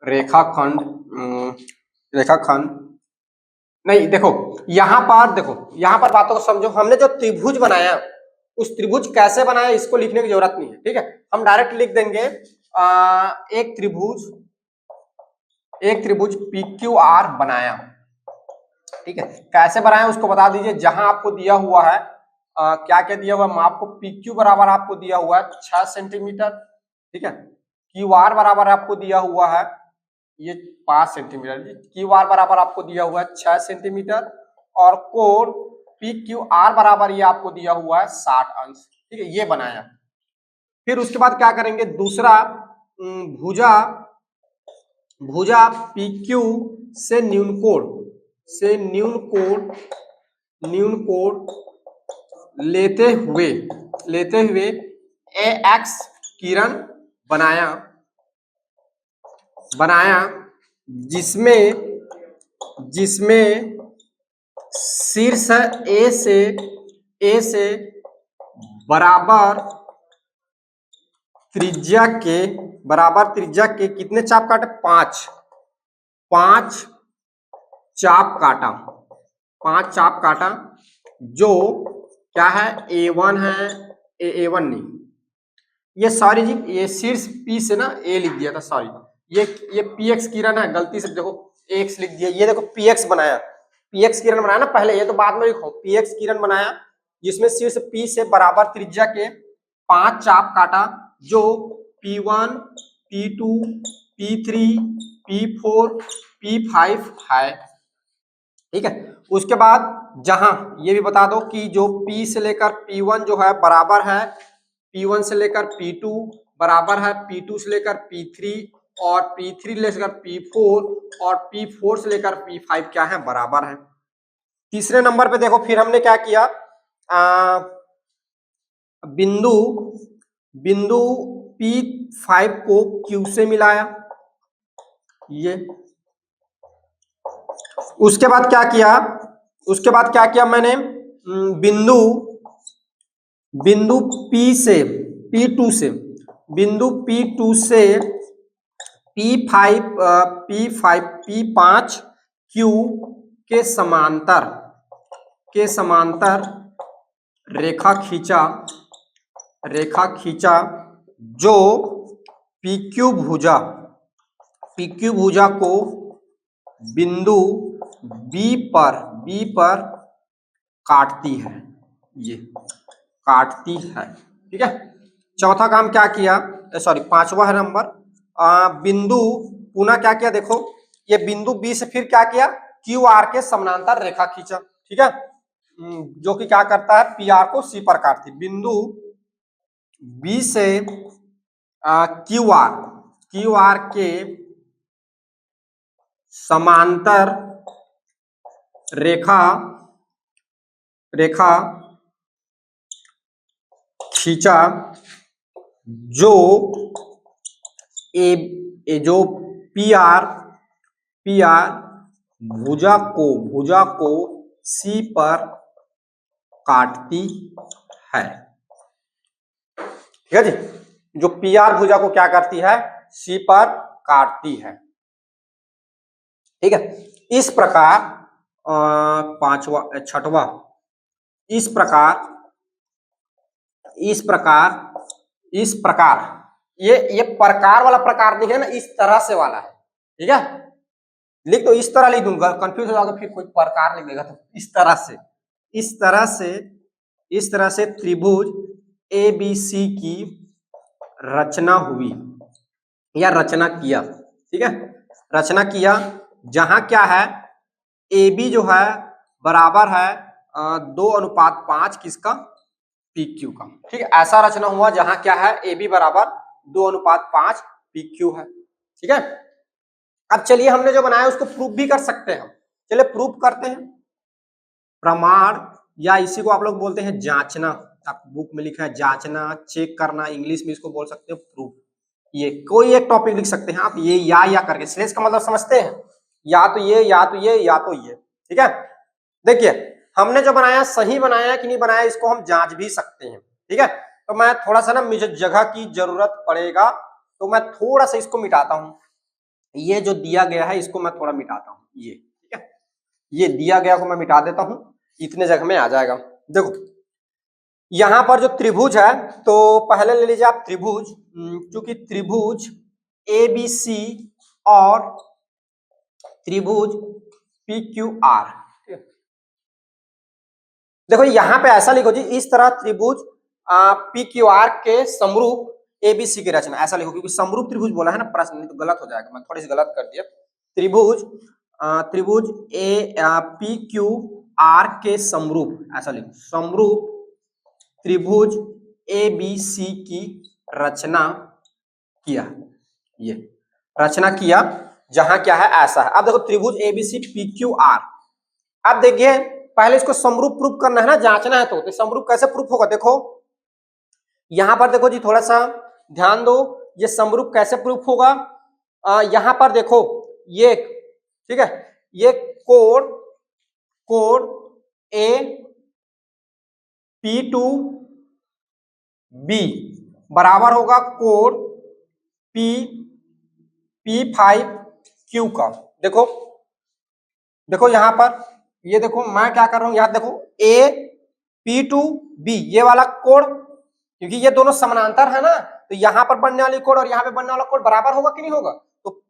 रेखाखंड रेखाखंड नहीं, देखो यहां पर, देखो यहां पर बातों को समझो। हमने जो त्रिभुज बनाया, उस त्रिभुज कैसे बनाया इसको लिखने की जरूरत नहीं है, ठीक है। हम डायरेक्ट लिख देंगे एक त्रिभुज PQR बनाया, ठीक है। कैसे बनाया उसको बता दीजिए। जहां आपको दिया हुआ है क्या क्या दिया हुआ है, आपको PQ बराबर आपको दिया हुआ है 6 सेंटीमीटर, ठीक है। QR बराबर आपको दिया हुआ है ये 5 सेंटीमीटर, QR बराबर आपको दिया हुआ है 6 सेंटीमीटर, और कोण PQR बराबर ये आपको दिया हुआ है 60 अंश, ठीक है। ये बनाया। फिर उसके बाद क्या करेंगे, दूसरा भुजा PQ से न्यूनकोण लेते हुए AX किरण बनाया, जिसमें शीर्ष A से बराबर त्रिज्या के कितने चाप काटे, 5 चाप काटा, जो क्या है, A1 है, A1 नहीं, ये सॉरी जी, ये शीर्ष P से ना A लिख दिया था, सॉरी, ये PX किरण है, गलती से देखो X लिख दिया। ये देखो PX किरण बनाया ना पहले, ये तो बाद में लिखो, PX किरण बनाया जिसमें शीर्ष P से बराबर त्रिज्या के 5 चाप काटा, जो P1 P2 P3 P4 P5 है, ठीक है। उसके बाद जहां ये भी बता दो कि जो P से लेकर P1 जो है बराबर है P1 से लेकर P2, बराबर है P2 से लेकर P3, और P3 लेकर P4, और P4 से लेकर P5 क्या है, बराबर है। तीसरे नंबर पे देखो, फिर हमने क्या किया, बिंदु P5 को Q से मिलाया, ये। उसके बाद क्या किया मैंने, बिंदु P2 से P5 P5 क्यू के समांतर रेखा खींचा जो पीक्यू भुजा को बिंदु बी पर काटती है, ये काटती है। ठीक है, चौथा काम क्या किया, सॉरी पांचवा है नंबर, बिंदु पुनः क्या किया, देखो ये बिंदु बी से फिर क्या किया, क्यू आर के समानांतर रेखा खींचा। ठीक है, जो कि क्या करता है, पी आर को सी पर काटती। बिंदु बी से क्यू आर के समांतर रेखा खींचा जो पी आर भुजा को सी पर काटती है। ठीक है जी, जो पी आर भुजा को क्या करती है, सी पर काटती है। ठीक है, इस प्रकार छठवा, इस प्रकार ये प्रकार वाला प्रकार नहीं है ना, इस तरह से वाला है। ठीक है, लिख दो, इस तरह लिख दूंगा, कंफ्यूज हो जाओगे फिर, कोई प्रकार नहीं देगा, तो इस तरह से त्रिभुज ABC की रचना हुई या रचना किया। ठीक है, रचना किया, जहां क्या है, AB जो है बराबर है 2:5 किसका, PQ का। ठीक है, ऐसा रचना हुआ जहां क्या है, AB बराबर 2:5 PQ है। ठीक है, अब चलिए हमने जो बनाया उसको प्रूफ भी कर सकते हैं। चलिए प्रूफ करते हैं। प्रमाण, या इसी को आप लोग बोलते हैं जांचना, आप बुक में लिखा है जांचना, चेक करना, इंग्लिश में इसको बोल सकते हो प्रूफ। ये कोई एक टॉपिक लिख सकते हैं आप, ये या करके, स्लेश का मतलब समझते हैं, या तो ये या तो ये या तो ये। ठीक है, देखिए हमने जो बनाया सही बनाया कि नहीं बनाया, इसको हम जांच भी सकते हैं। ठीक है, तो मैं थोड़ा सा ना, मुझे जगह की जरूरत पड़ेगा, तो मैं थोड़ा सा इसको मिटाता हूं। ये जो दिया गया है इसको मैं थोड़ा मिटाता हूं, ये ठीक है, ये दिया गया को मैं मिटा देता हूं, इतने जगह में आ जाएगा। देखो यहां पर जो त्रिभुज है, तो पहले ले लीजिए आप त्रिभुज, क्योंकि त्रिभुज ABC और त्रिभुज PQR। देखो यहां पे ऐसा लिखो जी, इस तरह त्रिभुज PQR के समरूप ABC की रचना, ऐसा लिखो, क्योंकि समरूप त्रिभुज बोला है ना प्रश्न, नहीं तो गलत हो जाएगा, मैं थोड़ी सी गलत कर दिया। त्रिभुज PQR के समरूप, ऐसा लिखो, समरूप त्रिभुज ABC की रचना किया, ये रचना किया, जहां क्या है ऐसा है। अब देखो त्रिभुज ABC PQR, अब देखिए पहले इसको समरूप प्रूफ करना है ना, जांचना है, तो समरूप कैसे प्रूफ होगा, देखो यहां पर देखो जी, थोड़ा सा ध्यान दो, ये समरूप कैसे प्रूफ होगा। यहां पर देखो ये, ठीक है, ये कोण A2B बराबर होगा कोण P5Q का। देखो यहां पर, ये देखो मैं क्या कर रहा हूं, यहां देखो AP2B ये वाला कोण, क्योंकि ये दोनों समानांतर है ना, तो यहां पर बनने वाली कोण और यहां पे बनने वाला कोण बराबर होगा कि नहीं होगा, तो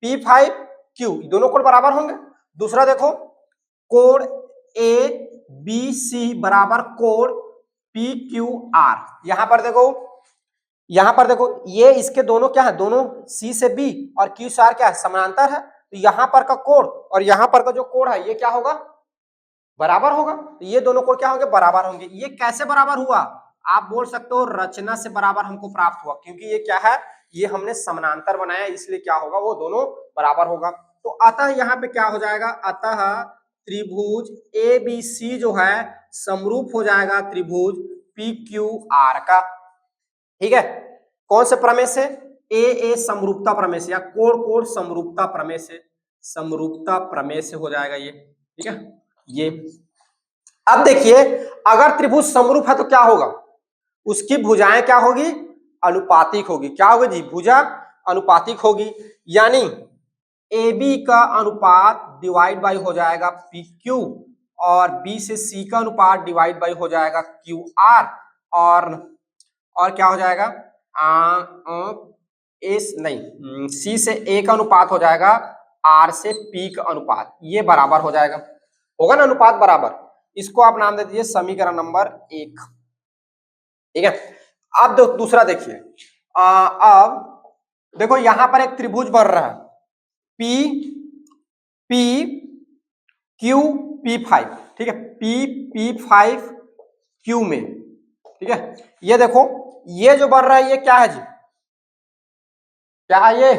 P5Q दोनों कोण बराबर होंगे। दूसरा देखो कोण ABC बराबर कोण PQR, यहां पर देखो ये इसके दोनों क्या है, दोनों C से B और Q से R क्या है, समानांतर है, तो यहां पर का कोण और यहां पर का जो कोण है ये क्या होगा, बराबर होगा, तो ये दोनों कोण क्या होंगे, बराबर होंगे। ये कैसे बराबर हुआ, आप बोल सकते हो रचना से बराबर हमको प्राप्त हुआ, क्योंकि ये क्या है, ये हमने समानांतर बनाया, इसलिए क्या होगा, वो दोनों बराबर होगा। तो अतः यहाँ पे क्या हो जाएगा, अतः त्रिभुज ABC जो है समरूप हो जाएगा त्रिभुज PQR का। ठीक है, कौन से प्रमेय से, ए समरूपता प्रमेय से, या कोण समरूपता प्रमेय से हो जाएगा ये। ठीक है, ये अब देखिए अगर त्रिभुज समरूप है तो क्या होगा, उसकी भुजाएं क्या होगी, अनुपातिक होगी। क्या होगी जी, भुजा अनुपातिक होगी, यानी ए बी का अनुपात डिवाइड बाई हो जाएगा पी क्यू, और बी से सी का अनुपात डिवाइड बाई हो जाएगा क्यू आर, और क्या हो जाएगा एस नहीं सी से ए का अनुपात हो जाएगा आर से पी का अनुपात, ये बराबर हो जाएगा, होगा ना अनुपात बराबर। इसको आप नाम दे दीजिए समीकरण नंबर 1। ठीक है, अब दूसरा देखिए, अब देखो यहां पर एक त्रिभुज बन रहा है पी पी क्यू पी 5, ठीक है, पी पी 5 क्यू में, ठीक है। ये देखो ये जो बन रहा है ये क्या है जी, क्या है ये,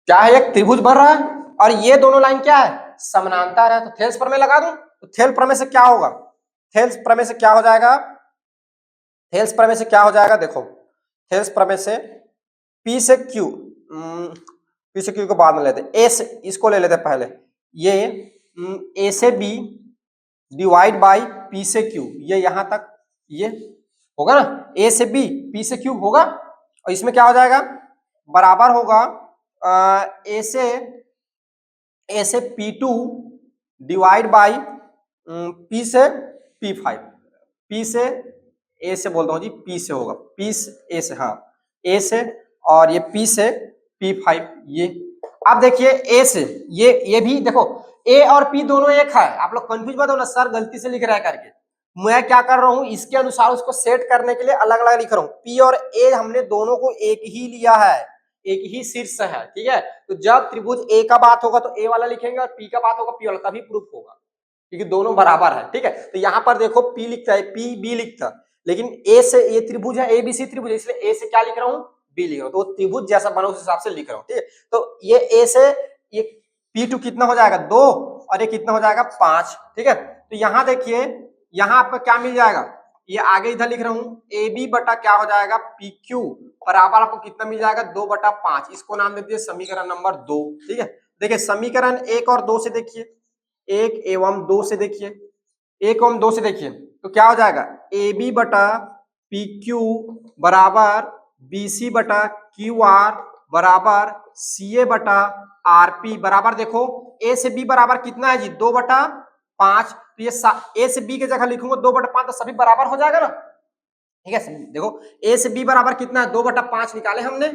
क्या है, एक त्रिभुज बन रहा है और ये दोनों लाइन क्या है, समानांतर है। तो थेल्स प्रमेय लगा दूं, तो थेल्स प्रमेय से क्या होगा, थेल्स प्रमेय से क्या हो जाएगा, थेल्स प्रमेय से क्या हो जाएगा, देखो थेल्स प्रमेय से P से Q, P से Q को बाद में लेते हैं, A से इसको ले लेते हैं पहले, ये A से B डिवाइड बाई P से Q, ये यहां तक ये होगा ना, A से B P से Q होगा, और इसमें क्या हो जाएगा बराबर होगा A से P2 डिवाइड बाई P से P5, P से A से बोलता हूँ जी, P से होगा, P से A से, हाँ A से, और ये P से P5 ये। अब देखिए A से ये भी देखो A और P दोनों एक है, आप लोग कंफ्यूज मत होना सर गलती से लिख रहा है करके, मैं क्या कर रहा हूँ इसके अनुसार उसको सेट करने के लिए अलग अलग लिख रहा हूँ। P और A हमने दोनों को एक ही लिया है, एक ही शीर्ष है, ठीक है। तो जब त्रिभुज A का बात होगा तो A वाला लिखेंगे और P का बात होगा P वाला, तभी प्रूफ होगा क्योंकि दोनों बराबर है, ठीक है। तो यहाँ पर देखो P लिखता है, P B लिखता है, लेकिन A से ये त्रिभुज है, ABC त्रिभुज है, इसलिए A से क्या लिख रहा हूँ, B लिख रहा हूँ, तो त्रिभुज जैसा बना उस हिसाब से लिख रहा हूँ, ठीक है। तो ये A से ये P2 कितना हो जाएगा 2, और ये कितना हो जाएगा 5, ठीक है। तो यहाँ देखिए यहाँ आपका क्या मिल जाएगा, ये आगे इधर लिख रहा हूँ AB बटा क्या हो जाएगा PQ बराबर आपको कितना मिल जाएगा 2/5, इसको नाम दे दीजिए समीकरण नंबर 2, ठीक है। देखिए समीकरण 1 और 2 से देखिए, 1 एवं 2 से देखिए, 1 एवं 2 से देखिए तो क्या हो जाएगा AB बटा PQ बराबर BC बटा QR बराबर CA बटा RP बराबर, देखो A से B बराबर कितना है जी 2/5, तो ये A से B की जगह लिखूंगा 2/5 तो सभी बराबर हो जाएगा ना, ठीक है। देखो A से B बराबर कितना है 2/5 निकाले हमने,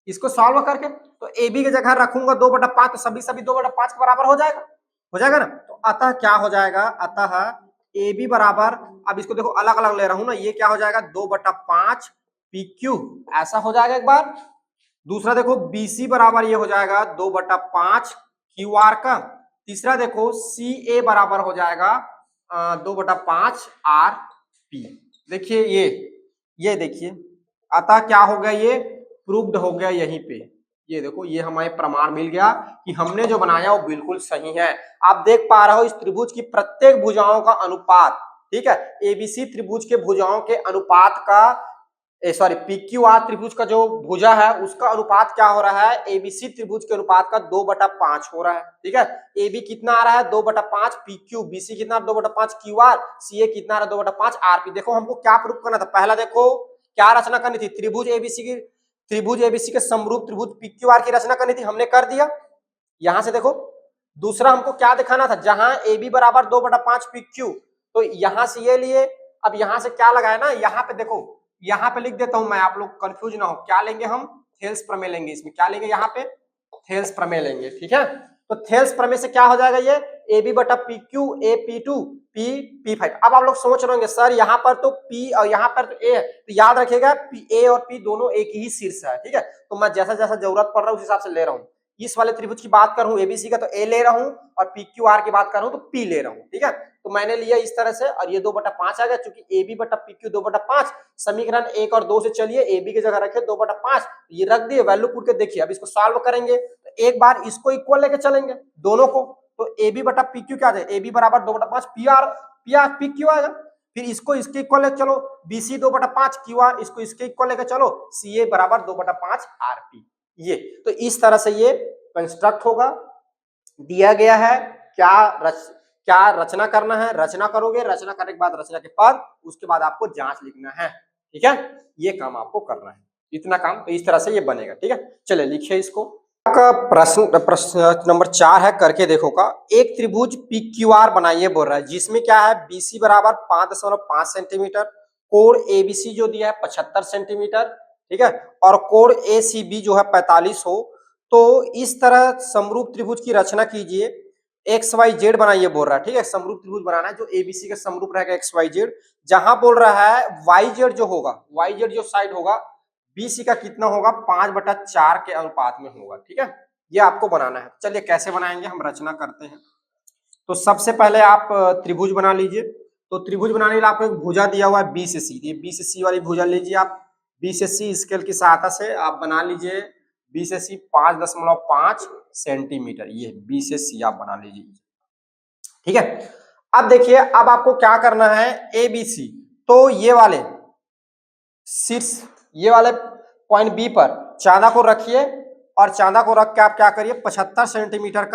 इसको सॉल्व करके तो ए बी की जगह रखूंगा 2/5 तो सभी 2/5 के बराबर हो जाएगा ना। तो अतः क्या हो जाएगा, अतः ए बी बराबर, अब इसको देखो अलग अलग ले रहा हूं ना, ये क्या हो जाएगा 2/5 पी क्यू, ऐसा हो जाएगा एक बार। दूसरा देखो BC बराबर ये हो जाएगा 2/5 क्यू आर का। तीसरा देखो CA बराबर हो जाएगा 2/5 आर पी। देखिए ये देखिए अतः क्या हो गया, ये प्रूव्ड हो गया यहीं पे, ये देखो ये हमें प्रमाण मिल गया कि हमने जो बनाया वो बिल्कुल सही है। आप देख पा रहे हो इस त्रिभुज की प्रत्येक भुजाओं का अनुपात, ठीक है, एबीसी त्रिभुज के भुजाओं के अनुपात का सॉरी PQR त्रिभुज का जो भुजा है उसका अनुपात क्या हो रहा है, एबीसी त्रिभुज के अनुपात का 2/5 हो रहा है, ठीक है। AB कितना आ रहा है 2/5 PQ, BC कितना 2/5 QR, CA कितना आ रहा है 2/5 RP। देखो हमको क्या प्रूफ करना था, पहला देखो क्या रचना करनी थी, त्रिभुज एबीसी के समरूप त्रिभुज PQR की रचना करनी थी, हमने कर दिया यहां से देखो। दूसरा हमको क्या दिखाना था, जहां AB बराबर 2/5 PQ, तो यहां से ये लिए, अब यहां से क्या लगाया ना, यहाँ पे देखो, यहाँ पे लिख देता हूं मैं, आप लोग कंफ्यूज ना हो, क्या लेंगे हम थेल्स प्रमेय लेंगे, इसमें क्या लेंगे, यहाँ पे थेल्स प्रमेय लेंगे, ठीक है। तो थेल्स प्रमेय से क्या हो जाएगा, ये AB बटा PQ A P2 P P5। अब आप लोग सोच रहे होंगे सर यहाँ पर तो P और यहाँ पर तो A है, तो याद रखिएगा A और P दोनों एक ही शीर्ष है, ठीक है। तो मैं जैसा जैसा जरूरत पड़ रहा है उस हिसाब से ले रहा हूँ। इस वाले त्रिभुज की बात कर रहा हूँ एबीसी का तो ए ले रहा हूँ, और PQR की बात कर रहा हूँ तो P ले रहा हूँ, ठीक है। तो मैंने लिया इस तरह से, और ये 2/5 आ गया, चूंकि AB बटा PQ 2/5, समीकरण 1 और 2 से चलिए AB की जगह रखे 2/5, ये रख दिए, वैल्यू पुट के देखिए। अब इसको सॉल्व करेंगे तो एक बार इसको इक्वल लेके चलेंगे दोनों को, तो AB बटा PQ क्या आ जाए, AB बराबर 2/5 PQ आएगा। फिर इसको इसके इक्वल लेके चलो BC 2/5 QR, इसको इसके इक्वल लेके चलो CA बराबर 2/5 RP। ये तो इस तरह से ये कंस्ट्रक्ट होगा, दिया गया है क्या रचना करना है, रचना करोगे, रचना करने के बाद रचना के पद, उसके बाद आपको जांच लिखना है, ठीक है, ये काम आपको करना है। इतना काम, तो इस तरह से ये बनेगा। ठीक है, चलिए लिखिए इसको। आपका प्रश्न नंबर 4 है, करके देखो का। एक त्रिभुज पी क्यू आर बनाइए बोल रहा है, जिसमें क्या है, बीसी बराबर 5.5 सेंटीमीटर, कोण एबीसी जो दिया है 75 सेंटीमीटर, ठीक है, और कोण एसीबी जो है 45 हो, तो इस तरह समरूप त्रिभुज की रचना कीजिए। एक्स वाई जेड बनाइए बोल रहा है। ठीक है, समरूप त्रिभुज बनाना है जो एबीसी का समरूप रहेगा एक्स वाई जेड, जहां बोल रहा है वाई जेड जो होगा, वाई जेड जो साइड होगा बीसी का कितना होगा, 5/4 के अनुपात में होगा। ठीक है, ये आपको बनाना है। चलिए कैसे बनाएंगे, हम रचना करते हैं। तो सबसे पहले आप त्रिभुज बना लीजिए। तो त्रिभुज बनाने के लिए आपको एक भुजा दिया हुआ है बी से सी, ये बी से सी वाली भुजा लीजिए आप। बी से सी स्केल की सहायता से आप बना लीजिए बी से सी 5.5 सेंटीमीटर, ये बी से सी आप बना लीजिए। ठीक है, अब देखिए, अब आपको क्या करना है, ए बी सी, तो ये वाले शीर्ष, ये वाले पॉइंट बी पर चांदा को रखिए, और चांदा को रख के आप क्या करिए, 75 सेंटीमीटर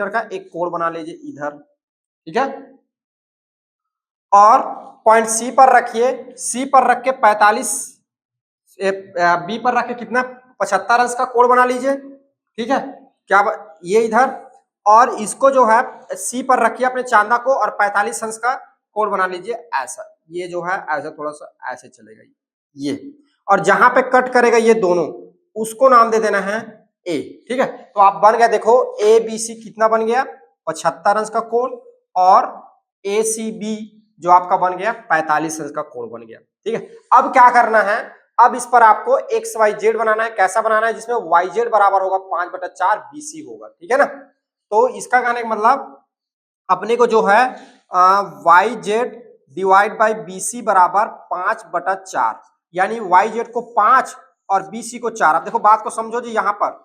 का एक कोण बना लीजिए इधर। ठीक है, और पॉइंट सी पर रखिए, सी पर रख के 45, बी पर रख के कितना, 75 अंश का कोण बना लीजिए। ठीक है, क्या ये इधर, और इसको जो है सी पर रखिए अपने चांदा को, और 45 अंश का कोण बना लीजिए ऐसा। ये जो है ऐसा थोड़ा सा ऐसे चलेगा ये, और जहां पे कट करेगा ये दोनों, उसको नाम दे देना है ए। ठीक है, तो आप बन गया, देखो ए बी सी कितना बन गया, 75 अंश का कोण, और ए सी बी जो आपका बन गया 45 अंश का कोण बन गया। ठीक है, अब क्या करना है, अब इस पर आपको एक्स वाई जेड बनाना है। कैसा बनाना है, जिसमें वाई जेड बराबर होगा 5/4 बीसी होगा। ठीक है ना, तो इसका कहने का मतलब अपने को जो है Y Z divide by BC बराबर 5/4, यानी वाई जेड को 5 और बीसी को 4। अब देखो बात को समझो जी, यहाँ पर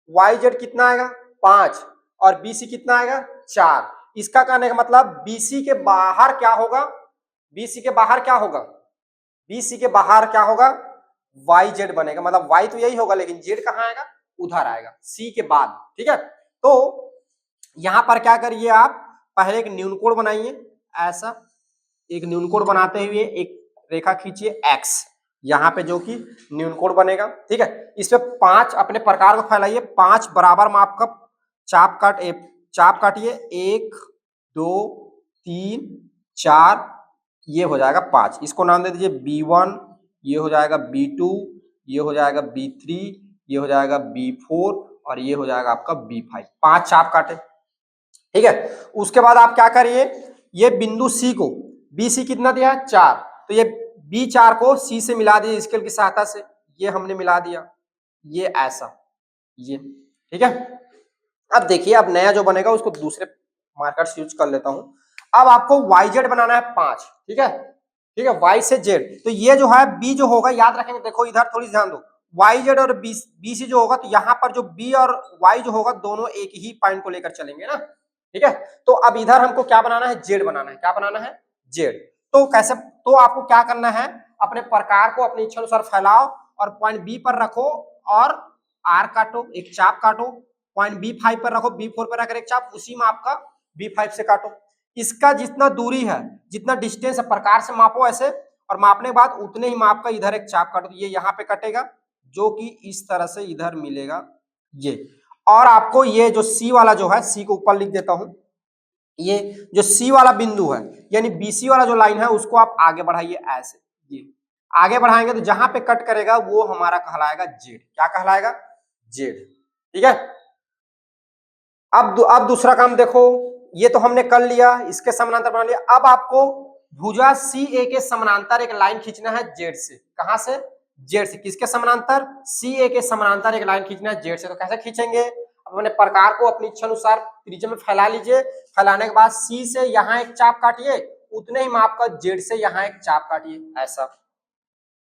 वाई जेड कितना आएगा 5 और बीसी कितना आएगा 4। इसका कहने का मतलब बीसी के बाहर क्या होगा, बीसी के बाहर क्या होगा, बीसी के बाहर क्या होगा, वाई जेड बनेगा। मतलब वाई तो यही होगा, लेकिन जेड कहाँ आएगा, उधर आएगा सी के बाद। ठीक है, तो यहां पर क्या करिए, आप पहले एक न्यूनकोण बनाइए, ऐसा एक न्यूनकोण बनाते हुए एक रेखा खींचिए एक्स, यहाँ पे जो कि न्यूनकोण बनेगा। ठीक है, इस पे 5 अपने प्रकार को फैलाइए, 5 बराबर माप का चाप काटिए, 1 2 3 4, ये हो जाएगा 5। इसको नाम दे दीजिए B1, ये हो जाएगा B2, ये हो जाएगा B3, ये हो जाएगा B4, और ये हो जाएगा आपका B5। 5 चाप काटे। ठीक है, उसके बाद आप क्या करिए, ये बिंदु सी को, बी सी कितना दिया है 4, तो ये B4 को सी से मिला दिए स्केल की सहायता से, ये हमने मिला दिया, ये ऐसा, ये। ठीक है, अब देखिए, अब नया जो बनेगा उसको दूसरे मार्कर से यूज कर लेता हूं। अब आपको वाई जेड बनाना है 5। ठीक है, ठीक है, वाई से जेड, तो ये जो है बी जो होगा, याद रखेंगे, देखो इधर थोड़ी ध्यान दो, वाई जेड और बी सी जो होगा, तो यहाँ पर जो बी और वाई जो होगा दोनों एक ही पॉइंट को लेकर चलेंगे ना। ठीक है, तो अब इधर हमको क्या बनाना है, जेड बनाना है। क्या बनाना है, जेड। तो कैसे, तो आपको क्या करना है, अपने प्रकार को अपनी इच्छा अनुसार फैलाओ, और पॉइंट बी पर रखो, और आर काटो, एक चाप काटो, पॉइंट B5 पर रखो, B4 पर रखकर एक चाप, उसी में आपका B5 से काटो। इसका जितना दूरी है, जितना डिस्टेंस है, प्रकार से मापो ऐसे, और मापने के बाद उतने ही माप का इधर एक चाप काटो, ये यहाँ पे कटेगा, जो कि इस तरह से इधर मिलेगा ये। और आपको ये जो सी वाला जो है, सी को ऊपर लिख देता हूं, ये जो सी वाला बिंदु है, यानी बीसी वाला जो लाइन है, उसको आप आगे बढ़ाइए ऐसे, ये आगे बढ़ाएंगे तो जहां पे कट करेगा वो हमारा कहलाएगा जेड। क्या कहलाएगा, जेड। ठीक है, अब दूसरा काम देखो, ये तो हमने कर लिया, इसके समानांतर बना लिया। अब आपको भुजा सी ए के समानांतर एक लाइन खींचना है जेड से। कहां से, जेड से। किसके समानांतर, सी ए के समानांतर एक लाइन खींचना है जेड से। तो कैसे खींचेंगे, अपने प्रकार को अपनी इच्छा अनुसार त्रिज्या में फैला लीजिए। फैलाने के बाद सी से यहाँ एक चाप काटिए, उतने ही माप का जेड से यहाँ एक चाप काटिए, ऐसा।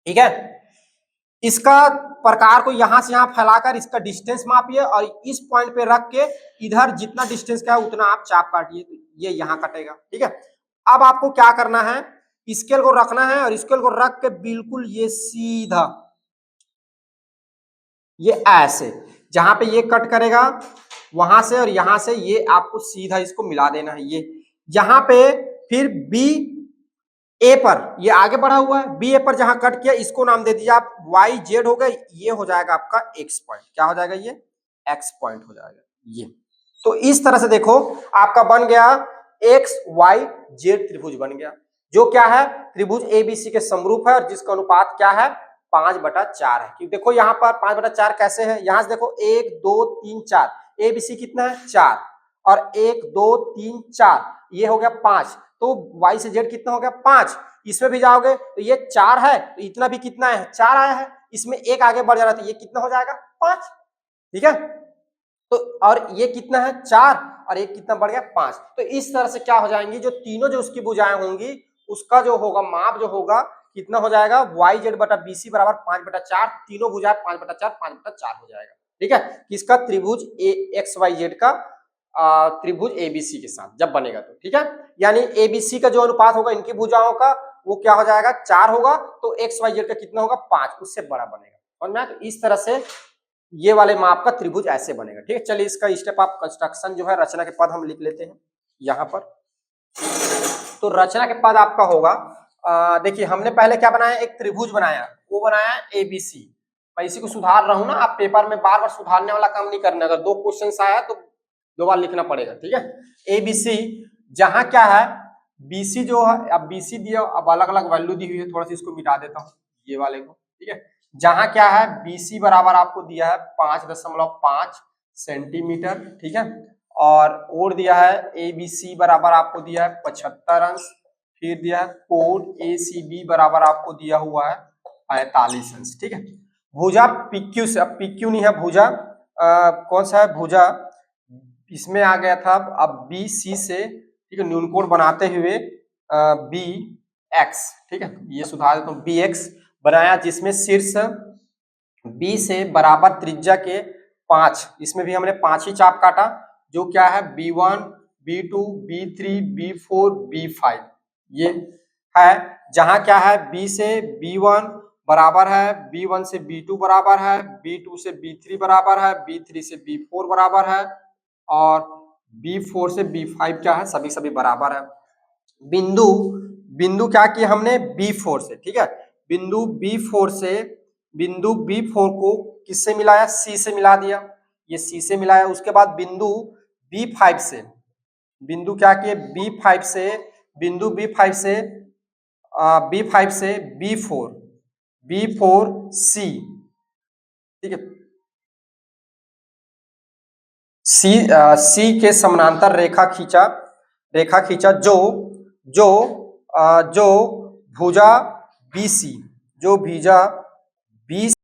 ठीक है, इसका प्रकार को यहां से यहां फैलाकर इसका डिस्टेंस मापिए, और इस पॉइंट पे रख के इधर जितना डिस्टेंस का है उतना आप चाप काटिए, तो ये यहां कटेगा। ठीक है, अब आपको क्या करना है, स्केल को रखना है, और स्केल को रख के बिल्कुल ये सीधा, ये ऐसे, जहां पे ये कट करेगा वहां से और यहां से, ये आपको सीधा इसको मिला देना है। ये यहां पे फिर बी ए पर ये आगे बढ़ा हुआ है, बी ए पर जहां कट किया इसको नाम दे दीजिए आप वाई जेड हो गया, ये हो जाएगा आपका एक्स पॉइंट। क्या हो जाएगा? ये एक्स पॉइंट हो जाएगा ये। तो इस तरह से देखो आपका बन गया एक्स वाई जेड त्रिभुज बन गया, जो क्या है त्रिभुज एबीसी के समरूप है और जिसका अनुपात क्या है 5/4 है। क्योंकि देखो यहाँ पर 5/4 कैसे है, यहां से देखो 1 2 3 4, एबीसी कितना है 4 और 1 2 3 4, ये हो गया 5, तो y से z कितना हो गया 5। इसमें भी जाओगे तो ये 4 है, तो इतना भी कितना है 4 आया है, इसमें एक आगे बढ़ जा रहा है तो ये कितना हो जाएगा 5। ठीक है, तो और ये कितना है 4 और एक कितना बढ़ गया 5। तो इस तरह से क्या हो जाएंगी जो तीनों जो उसकी भुजाएं होंगी उसका जो होगा माप जो होगा कितना हो जाएगा वाई जेड बटा बीसी बराबर 5/4, तीनों भुजाएं 5/4 5/4 हो जाएगा। ठीक है, किसका त्रिभुज एक्स वाई जेड का त्रिभुज एबीसी के साथ जब बनेगा तो। ठीक है, यानी एबीसी का जो अनुपात होगा इनकी भुजाओं का वो क्या हो जाएगा 4 होगा, तो एक्स वाई जेड का कितना होगा 5, उससे बड़ा बनेगा। और मैं तो इस तरह से ये वाले माप का त्रिभुज ऐसे बनेगा। ठीक है, चलिए इसका स्टेप आप कंस्ट्रक्शन जो है रचना के पद हम लिख लेते हैं यहाँ पर। तो रचना के पद आपका होगा देखिए हमने पहले क्या बनाया, एक त्रिभुज बनाया, वो बनाया एबीसी। मैं इसी को सुधार रहा हूं ना, आप पेपर में बार बार सुधारने वाला काम नहीं करना, अगर 2 क्वेश्चन आया तो 2 बार लिखना पड़ेगा। ठीक है, एबीसी जहां क्या है बीसी जो है, अब बीसी दिया, अब अलग अलग वैल्यू दी हुई है, थोड़ा सा इसको मिटा देता हूँ ये वाले को। ठीक है, जहां क्या है बीसी बराबर आपको दिया है 5.5 सेंटीमीटर। ठीक है, और दिया है एबीसी बराबर आपको दिया है 75 अंश, फिर दिया है कोण एसीबी बराबर आपको दिया हुआ है 45 अंश। ठीक है, भुजा पीक्यू से, अब पीक्यू नहीं है भुजा कौन सा है भुजा इसमें आ गया था, अब बी सी से ठीक है न्यून कोण बनाते हुए बी एक्स। ठीक है, ये सुधार देता हूँ बी एक्स बनाया, जिसमें शीर्ष बी से बराबर त्रिज्या के 5, इसमें भी हमने 5 ही चाप काटा, जो क्या है B1 B2 B3 B4 B5 ये है। जहां क्या है B से B1 बराबर है, B1 से B2 बराबर है, B2 से B3 बराबर है, B3 से B4 बराबर है और B4 से B5 क्या है सभी सभी बराबर है। बिंदु बिंदु क्या किया हमने B4 से। ठीक है, बिंदु B4 को किससे मिलाया C से मिला दिया, ये C से मिलाया। उसके बाद बिंदु B5 से, बिंदु क्या किए B5 से, बिंदु B5 से B4 C। ठीक है, सी के समानांतर रेखा खींचा जो जो जो भुजा BC, जो भुजा BC